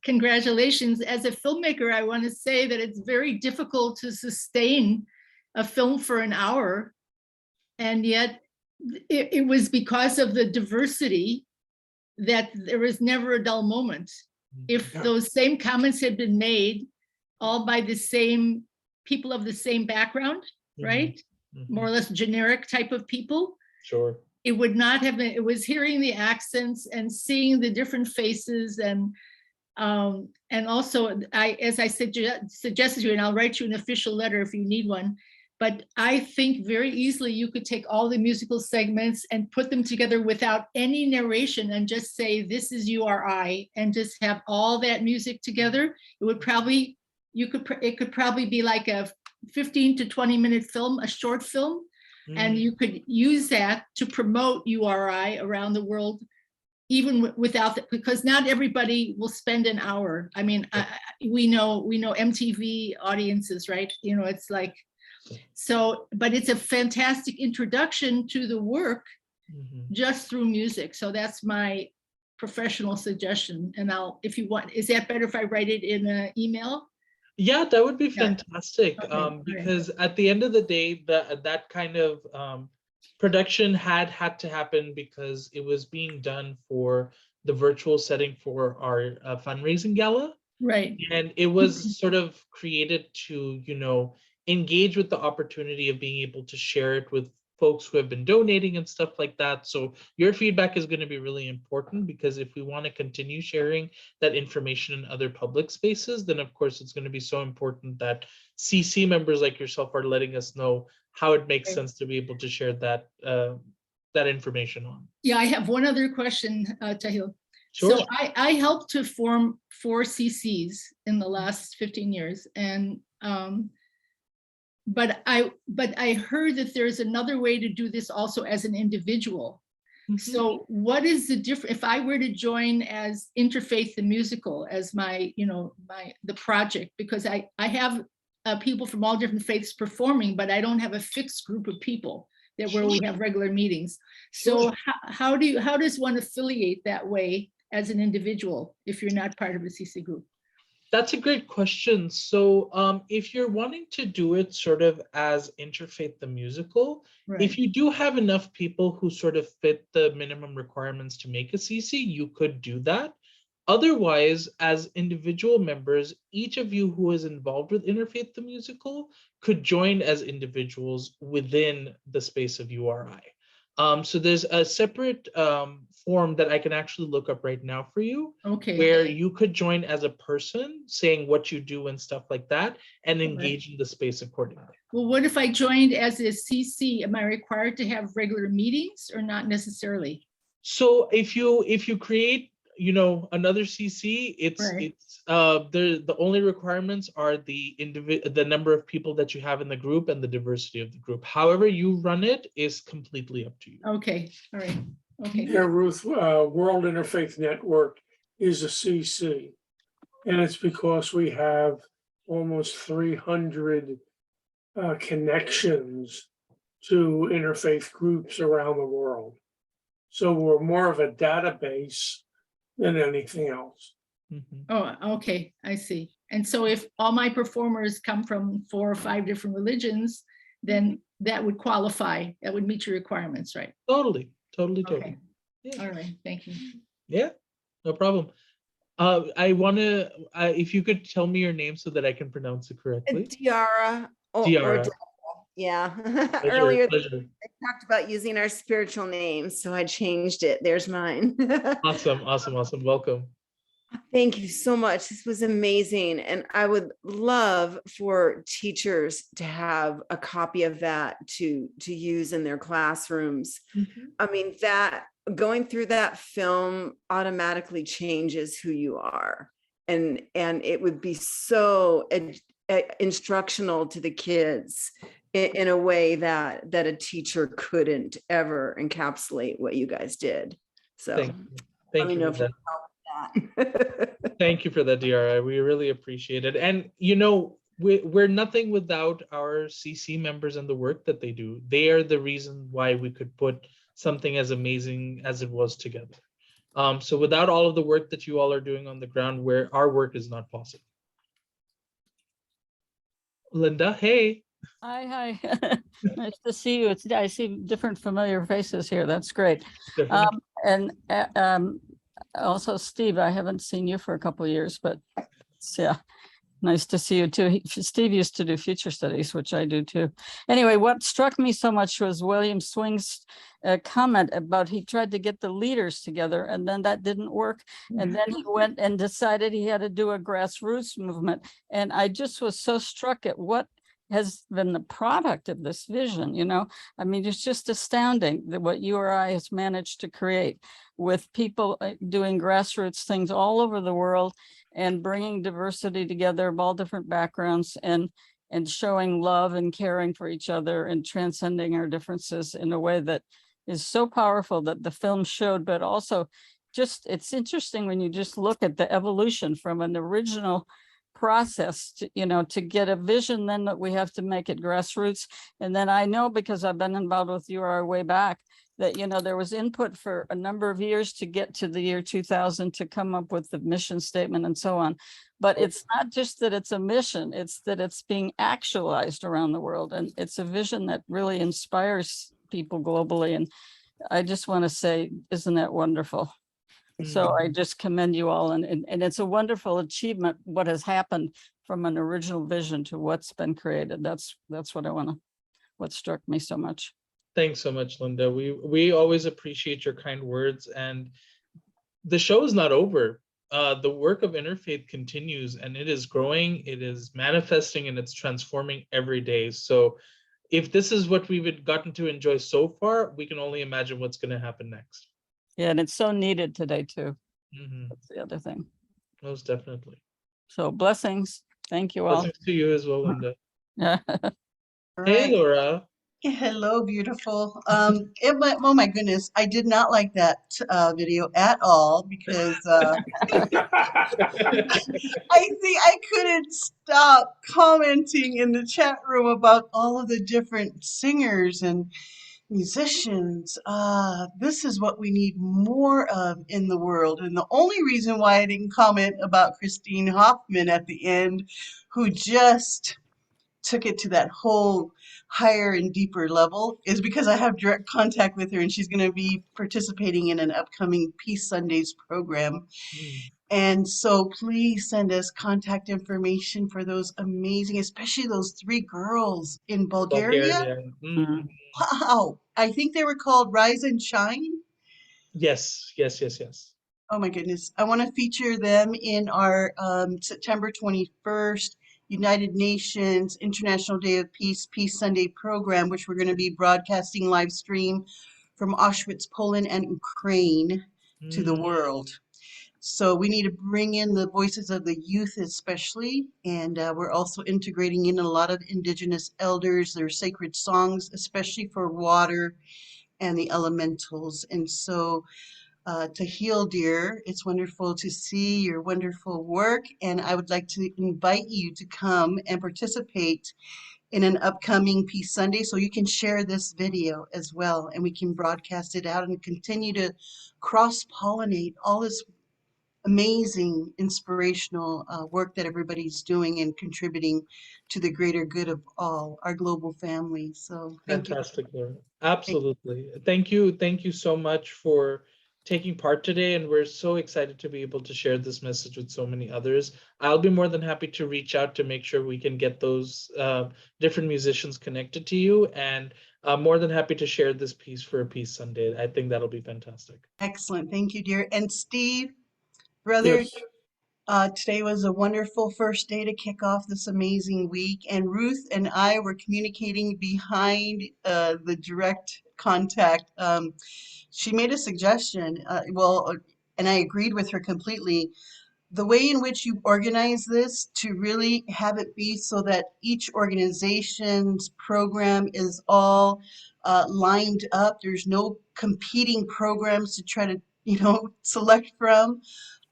Congratulations. As a filmmaker, I want to say that it's very difficult to sustain a film for an hour. And yet it was because of the diversity that there was never a dull moment. If those same comments had been made all by the same people of the same background, right? More or less generic type of people. Sure. It would not have been, it was hearing the accents and seeing the different faces, and also as I suggested to you, and I'll write you an official letter if you need one, but I think very easily you could take all the musical segments and put them together without any narration and just say, this is URI, and just have all that music together. It would probably, it could probably be like a 15 to 20 minute film, a short film. And you could use that to promote URI around the world, even without that, because not everybody will spend an hour. I mean, we know MTV audiences, right? You know, it's like, so, but it's a fantastic introduction to the work just through music. So that's my professional suggestion. And I'll, if you want, is that better if I write it in an email? Yeah, that would be fantastic. Okay, because at the end of the day, that kind of production had to happen because it was being done for the virtual setting for our fundraising gala. Right. And it was sort of created to, you know, engage with the opportunity of being able to share it with folks who have been donating and stuff like that. So your feedback is going to be really important, because if we want to continue sharing that information in other public spaces, then of course it's going to be so important that CC members like yourself are letting us know how it makes sense to be able to share that that information on. Yeah, I have one other question, Tahil. Sure. So I helped to form 4 CCs in the last 15 years, and but I heard that there's another way to do this also as an individual. So what is the difference if I were to join as Interfaith the Musical as my, you know, the project, because I have people from all different faiths performing, but I don't have a fixed group of people that where we have regular meetings. So how does one affiliate that way as an individual if you're not part of a CC group? That's a great question. So if you're wanting to do it sort of as Interfaith the Musical, if you do have enough people who sort of fit the minimum requirements to make a CC, you could do that. Otherwise, as individual members, each of you who is involved with Interfaith the Musical could join as individuals within the space of URI. So there's a separate form that I can actually look up right now for you, where you could join as a person, saying what you do and stuff like that, and engage in the space accordingly. Well, what if I joined as a CC? Am I required to have regular meetings or not necessarily? So if you create, you know, another CC, it's the only requirements are the number of people that you have in the group and the diversity of the group. However you run it is completely up to you. Okay, all right. Okay. Yeah, Ruth, World Interfaith Network is a CC, and it's because we have almost 300 connections to interfaith groups around the world. So we're more of a database than anything else. Oh, okay, I see. And so if all my performers come from 4 or 5 different religions, then that would qualify, that would meet your requirements, right? Totally. Okay. Yeah. All right, thank you. Yeah, no problem. I want to, if you could tell me your name so that I can pronounce it correctly. Tiara Tiara. Yeah. Pleasure, Earlier, pleasure. I talked about using our spiritual names, so I changed it. There's mine. Awesome, awesome, awesome. Welcome. Thank you so much. This was amazing. And I would love for teachers to have a copy of that to use in their classrooms. I mean, that going through that film automatically changes who you are. And it would be so instructional to the kids in a way that a teacher couldn't ever encapsulate what you guys did. So thank you for that. Thank you for that, DRI. We really appreciate it. And you know, we're nothing without our CC members and the work that they do. They are the reason why we could put something as amazing as it was together. So without all of the work that you all are doing on the ground, where our work is not possible. Linda, hey. Hi. Nice to see you. I see different familiar faces here. That's great. Also, Steve, I haven't seen you for a couple of years, but yeah, nice to see you too. Steve used to do future studies, which I do too. Anyway, what struck me so much was William Swing's comment about he tried to get the leaders together and then that didn't work. And then he went and decided he had to do a grassroots movement. And I just was so struck at what has been the product of this vision. You know, I mean, it's just astounding that what URI has managed to create with people doing grassroots things all over the world and bringing diversity together of all different backgrounds and showing love and caring for each other and transcending our differences in a way that is so powerful that the film showed, but also just, it's interesting when you just look at the evolution from an original process to, you know, to get a vision, then that we have to make it grassroots. And then I know, because I've been involved with URI way back, that, you know, there was input for a number of years to get to the year 2000 to come up with the mission statement and so on. But it's not just that it's a mission, it's that it's being actualized around the world. And it's a vision that really inspires people globally. And I just want to say, isn't that wonderful? So I just commend you all, and it's a wonderful achievement what has happened from an original vision to what's been created. That's what struck me so much. Thanks so much, Linda. We always appreciate your kind words, and the show is not over. The work of Interfaith continues, and it is growing, it is manifesting, and it's transforming every day. So if this is what we've gotten to enjoy so far, we can only imagine what's going to happen next. Yeah, and it's so needed today too. That's the other thing. Most definitely. So blessings. Thank you all. Blessings to you as well, Linda. Yeah. Hey, Laura. Hello, beautiful. Oh my goodness, I did not like that video at all because I couldn't stop commenting in the chat room about all of the different singers and musicians. This is what we need more of in the world. And the only reason why I didn't comment about Christine Hoffman at the end, who just took it to that whole higher and deeper level, is because I have direct contact with her, and she's going to be participating in an upcoming Peace Sundays program. And so please send us contact information for those amazing, especially those 3 girls in Bulgaria. Wow. I think they were called Rise and Shine. Yes. Oh my goodness. I want to feature them in our September 21st United Nations International Day of Peace, Peace Sunday program, which we're going to be broadcasting live stream from Auschwitz, Poland and Ukraine to the world. So we need to bring in the voices of the youth especially, and we're also integrating in a lot of indigenous elders, their sacred songs, especially for water and the elementals. And so Tahil, dear, it's wonderful to see your wonderful work, and I would like to invite you to come and participate in an upcoming Peace Sunday so you can share this video as well, and we can broadcast it out and continue to cross-pollinate all this amazing inspirational work that everybody's doing and contributing to the greater good of all our global family. So thank Fantastic, Laura. Absolutely. Thank you so much for taking part today, and we're so excited to be able to share this message with so many others. I'll be more than happy to reach out to make sure we can get those different musicians connected to you, and I'm more than happy to share this piece for a Peace Sunday. I think that'll be fantastic. Excellent. Thank you, dear. And Steve, brother, Yes. today was a wonderful first day to kick off this amazing week. And Ruth and I were communicating behind the direct contact. She made a suggestion, and I agreed with her completely. The way in which you organize this to really have it be so that each organization's program is all lined up. There's no competing programs to try to, select from.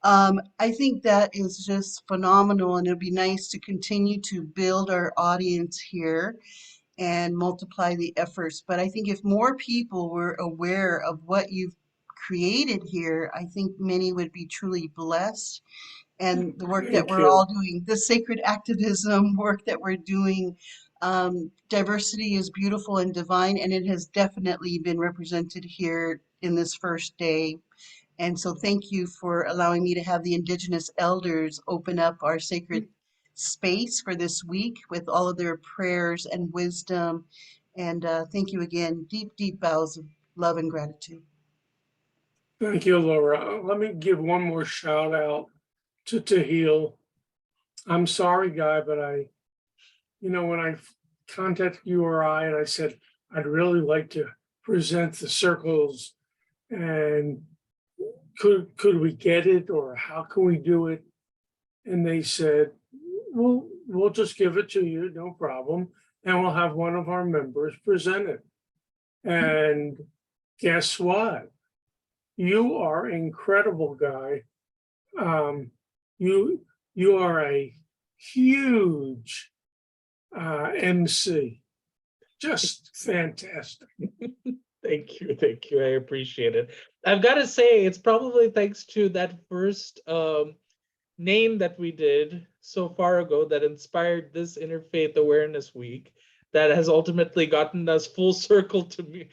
I think that is just phenomenal, and it'd be nice to continue to build our audience here and multiply the efforts. But I think if more people were aware of what you've created here, I think many would be truly blessed. And the work that Thank we're you. all doing, the sacred activism work that we're doing, diversity is beautiful and divine, and it has definitely been represented here in this first day. And so thank you for allowing me to have the Indigenous elders open up our sacred space for this week with all of their prayers and wisdom. And thank you again. Deep, deep bows of love and gratitude. Thank you, Laura. Let me give one more shout out to Tahil. I'm sorry, guy, but when I contacted URI and I said, I'd really like to present the circles, and could we get it, or how can we do it? And they said, well, we'll just give it to you, no problem. And we'll have one of our members present it. And guess what? You are incredible, guy. You are a huge MC. Just fantastic. Thank you. I appreciate it. I've got to say, it's probably thanks to that first name that we did so far ago that inspired this Interfaith Awareness Week that has ultimately gotten us full circle to me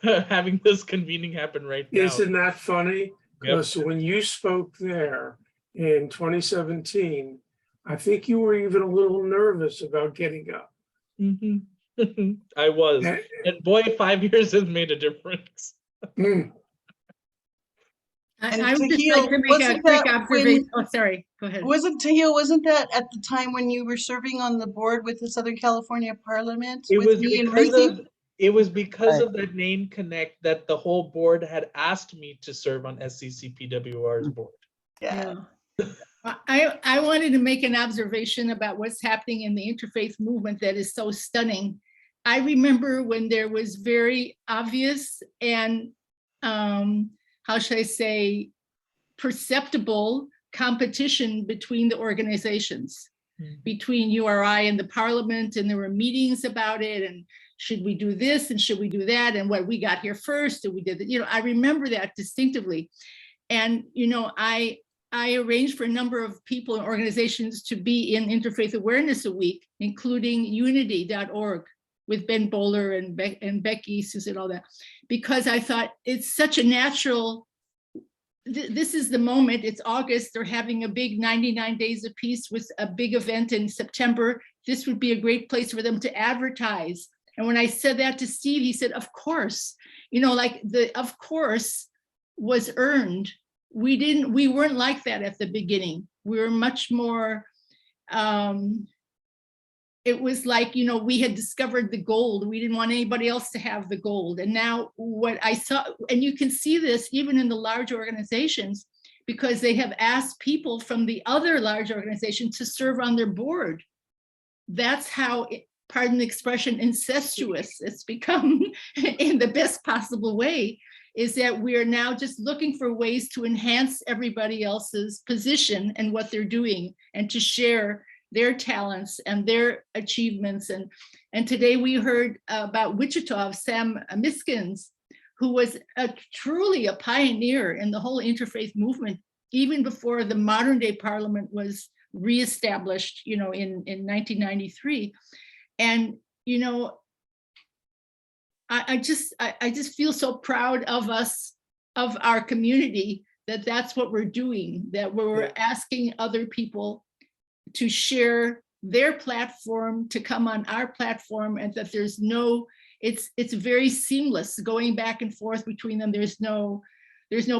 having this convening happen right now. Isn't that funny? Because when you spoke there in 2017, I think you were even a little nervous about getting up. Mm-hmm. I was. And boy, 5 years has made a difference. I would just like to make a quick observation. Oh, sorry. Go ahead. Wasn't that at the time when you were serving on the board with the Southern California Parliament? It was because of that name connect that the whole board had asked me to serve on SCCPWR's board. Yeah. I wanted to make an observation about what's happening in the interfaith movement that is so stunning. I remember when there was very obvious and how should I say, perceptible competition between the organizations, between URI and the Parliament, and there were meetings about it, and should we do this and should we do that, and what we got here first, and we did that. I remember that distinctively. And I arranged for a number of people and organizations to be in Interfaith Awareness a week, including unity.org with Ben Bowler and Becky Susan, all that, because I thought it's such a natural, this is the moment, it's August, they're having a big 99 Days of Peace with a big event in September. This would be a great place for them to advertise. And when I said that to Steve, he said, of course, of course was earned. We weren't like that at the beginning. We were much more, it was like, we had discovered the gold. We didn't want anybody else to have the gold. And now what I saw, and you can see this even in the large organizations, because they have asked people from the other large organizations to serve on their board. That's how, pardon the expression, incestuous it's become in the best possible way, is that we are now just looking for ways to enhance everybody else's position and what they're doing, and to share their talents and their achievements. And today we heard about Wichita of Sam Miskins, who was truly a pioneer in the whole interfaith movement, even before the modern day Parliament was reestablished, in 1993. And, I just feel so proud of us of our community that that's what we're doing, that we're asking other people to share their platform, to come on our platform, and that there's no, it's very seamless going back and forth between them. There's no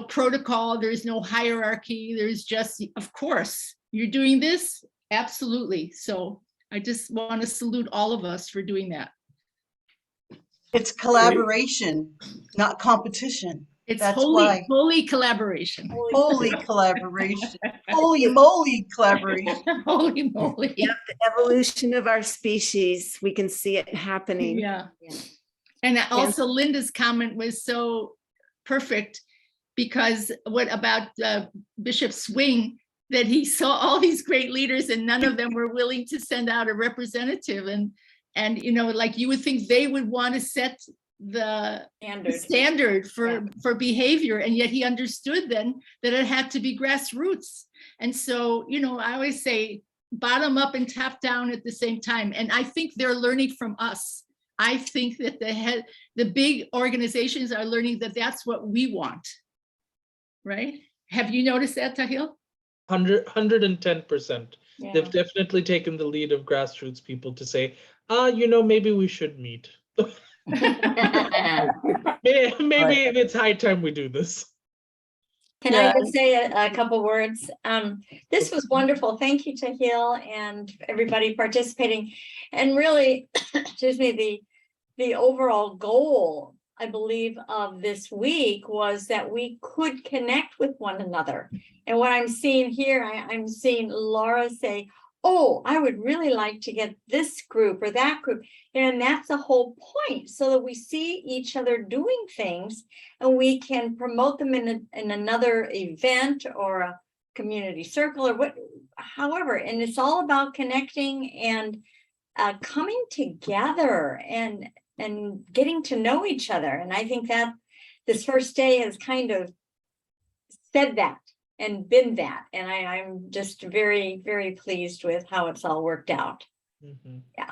protocol, there's no hierarchy, there's just, of course, you're doing this, absolutely. So I just want to salute all of us for doing that. It's collaboration, not competition. It's That's holy, why. holy collaboration. Holy collaboration. Holy moly collaboration. Holy moly. Yep, the evolution of our species. We can see it happening. Yeah. And also Linda's comment was so perfect, because what about Bishop Swing, that he saw all these great leaders and none of them were willing to send out a representative. And you know, like you would think they would want to set the standard for behavior, and yet he understood then that it had to be grassroots. And so, you know, I always say bottom up and top down at the same time. And I think they're learning from us. I think that the big organizations are learning that that's what we want, right? Have you noticed that, Tahil? 110%. Yeah. They've definitely taken the lead of grassroots people to say, you know, maybe we should meet. Maybe it's high time we do this. Can I just say a couple words? This was wonderful. Thank you, Tahil, and everybody participating. And really, excuse me, the overall goal, I believe, of this week was that we could connect with one another. And what I'm seeing here, I'm seeing Laura say, oh, I would really like to get this group or that group. And that's the whole point, so that we see each other doing things and we can promote them in another event or a community circle or however. And it's all about connecting and coming together and getting to know each other. And I think that this first day has kind of said that and been that. And I'm just very, very pleased with how it's all worked out. Yeah.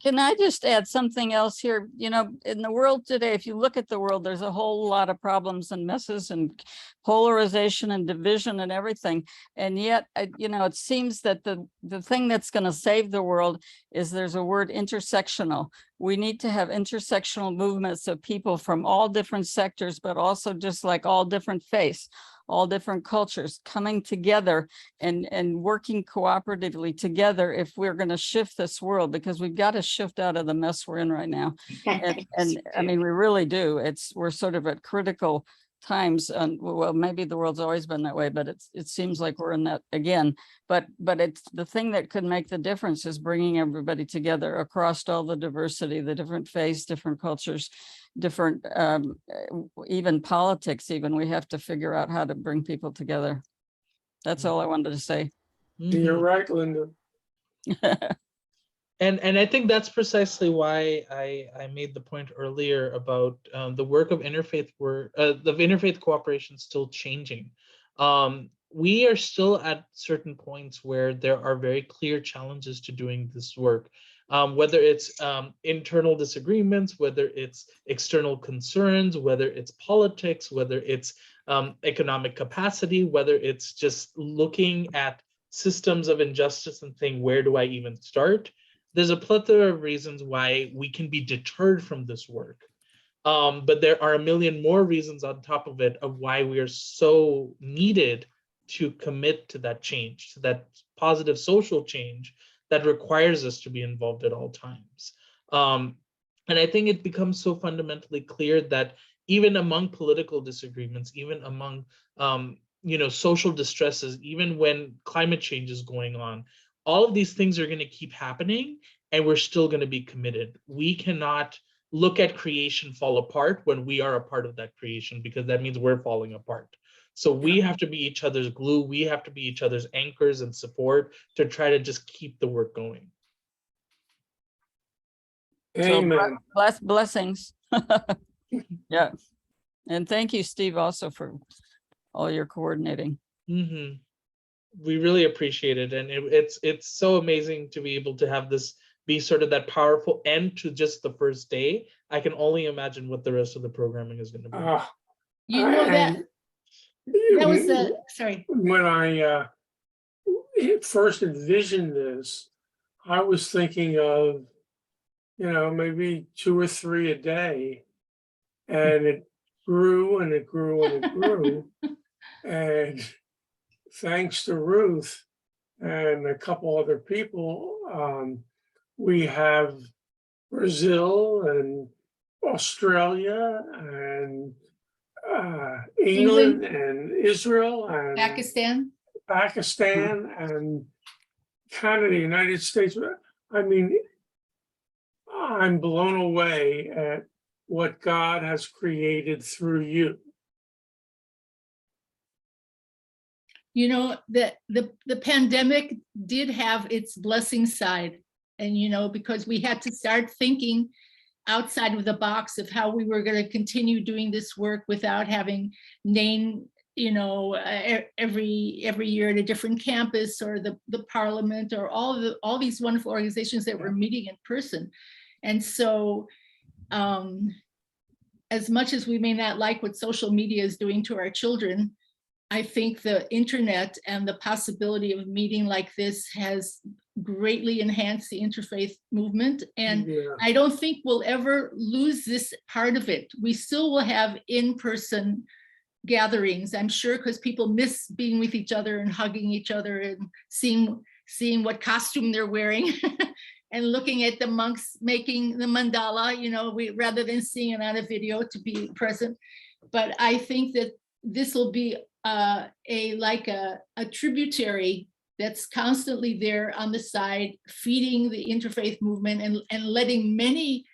Can I just add something else here? You know, in the world today, if you look at the world, there's a whole lot of problems and messes and polarization and division and everything. And yet, you know, it seems that the thing that's going to save the world is there's a word intersectional. We need to have intersectional movements of people from all different sectors, but also just like all different faiths, all different cultures coming together and working cooperatively together if we're going to shift this world, because we've got to shift out of the mess we're in right now. And I mean, we really do. We're sort of at critical times. Well, maybe the world's always been that way, but it seems like we're in that again. But it's the thing that could make the difference is bringing everybody together across all the diversity, the different faiths, different cultures, different even politics. Even we have to figure out how to bring people together. That's all I wanted to say. You're right, Linda. And I think that's precisely why I made the point earlier about the work of interfaith cooperation still changing. We are still at certain points where there are very clear challenges to doing this work, whether it's internal disagreements, whether it's external concerns, whether it's politics, whether it's economic capacity, whether it's just looking at systems of injustice and saying, where do I even start? There's a plethora of reasons why we can be deterred from this work. But there are a million more reasons on top of it of why we are so needed to commit to that change, to that positive social change that requires us to be involved at all times. And I think it becomes so fundamentally clear that even among political disagreements, even among social distresses, even when climate change is going on, all of these things are going to keep happening, and we're still going to be committed. We cannot look at creation fall apart when we are a part of that creation, because that means we're falling apart. So we have to be each other's glue. We have to be each other's anchors and support to try to just keep the work going. Amen. So blessings. Yeah. And thank you, Steve, also for all your coordinating. Mm-hmm. We really appreciate it. And it's so amazing to be able to have this be sort of that powerful end to just the first day. I can only imagine what the rest of the programming is going to be. You know that that was the sorry. When I first envisioned this, I was thinking of, maybe 2 or 3 a day, and it grew and it grew and it grew. And thanks to Ruth and a couple other people, we have Brazil and Australia and England and Israel and Pakistan and Canada, United States. I mean, I'm blown away at what God has created through you. You know, that the pandemic did have its blessing side. And, because we had to start thinking outside of the box of how we were going to continue doing this work without having Nain, every year at a different campus, or the parliament, or all these wonderful organizations that were meeting in person. And so as much as we may not like what social media is doing to our children, I think the internet and the possibility of meeting like this has greatly enhanced the interfaith movement. And I don't think we'll ever lose this part of it. We still will have in-person gatherings, I'm sure, because people miss being with each other and hugging each other and seeing what costume they're wearing and looking at the monks making the mandala, rather than seeing it on a video, to be present. But I think that this will be a tributary that's constantly there on the side, feeding the interfaith movement and letting many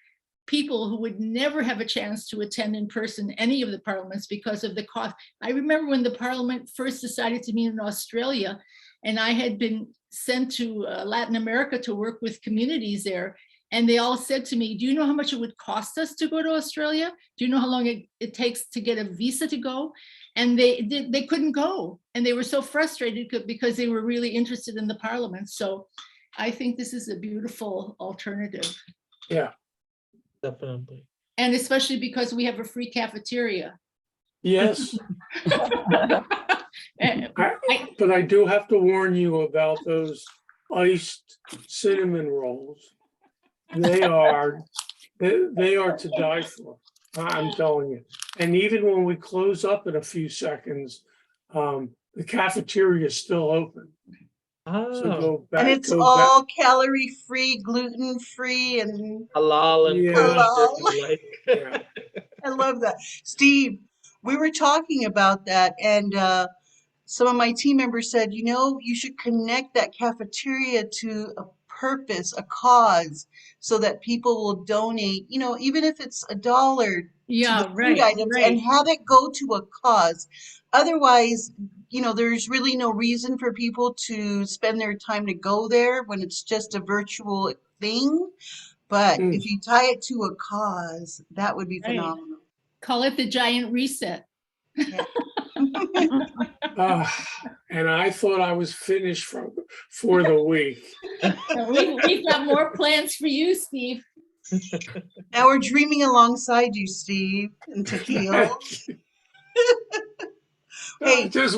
people who would never have a chance to attend in person any of the parliaments because of the cost. I remember when the parliament first decided to meet in Australia, and I had been sent to Latin America to work with communities there. And they all said to me, do you know how much it would cost us to go to Australia? Do you know how long it takes to get a visa to go? And they couldn't go. And they were so frustrated because they were really interested in the parliament. So I think this is a beautiful alternative. Yeah. Definitely. And especially because we have a free cafeteria. Yes. But I do have to warn you about those iced cinnamon rolls. They are to die for. I'm telling you. And even when we close up in a few seconds, the cafeteria is still open. Oh. So go back. And it's all calorie free, gluten free, and halal and halal. Yeah. I love that. Steve, we were talking about that, and some of my team members said, you should connect that cafeteria to a purpose, a cause, so that people will donate, even if it's $1 to the food items, and have it go to a cause. Otherwise, there's really no reason for people to spend their time to go there when it's just a virtual thing. But if you tie it to a cause, that would be phenomenal. Call it the giant reset. Yeah. And I thought I was finished for the week. We've got more plans for you, Steve. Now we're dreaming alongside you, Steve and Tahil. Hey, just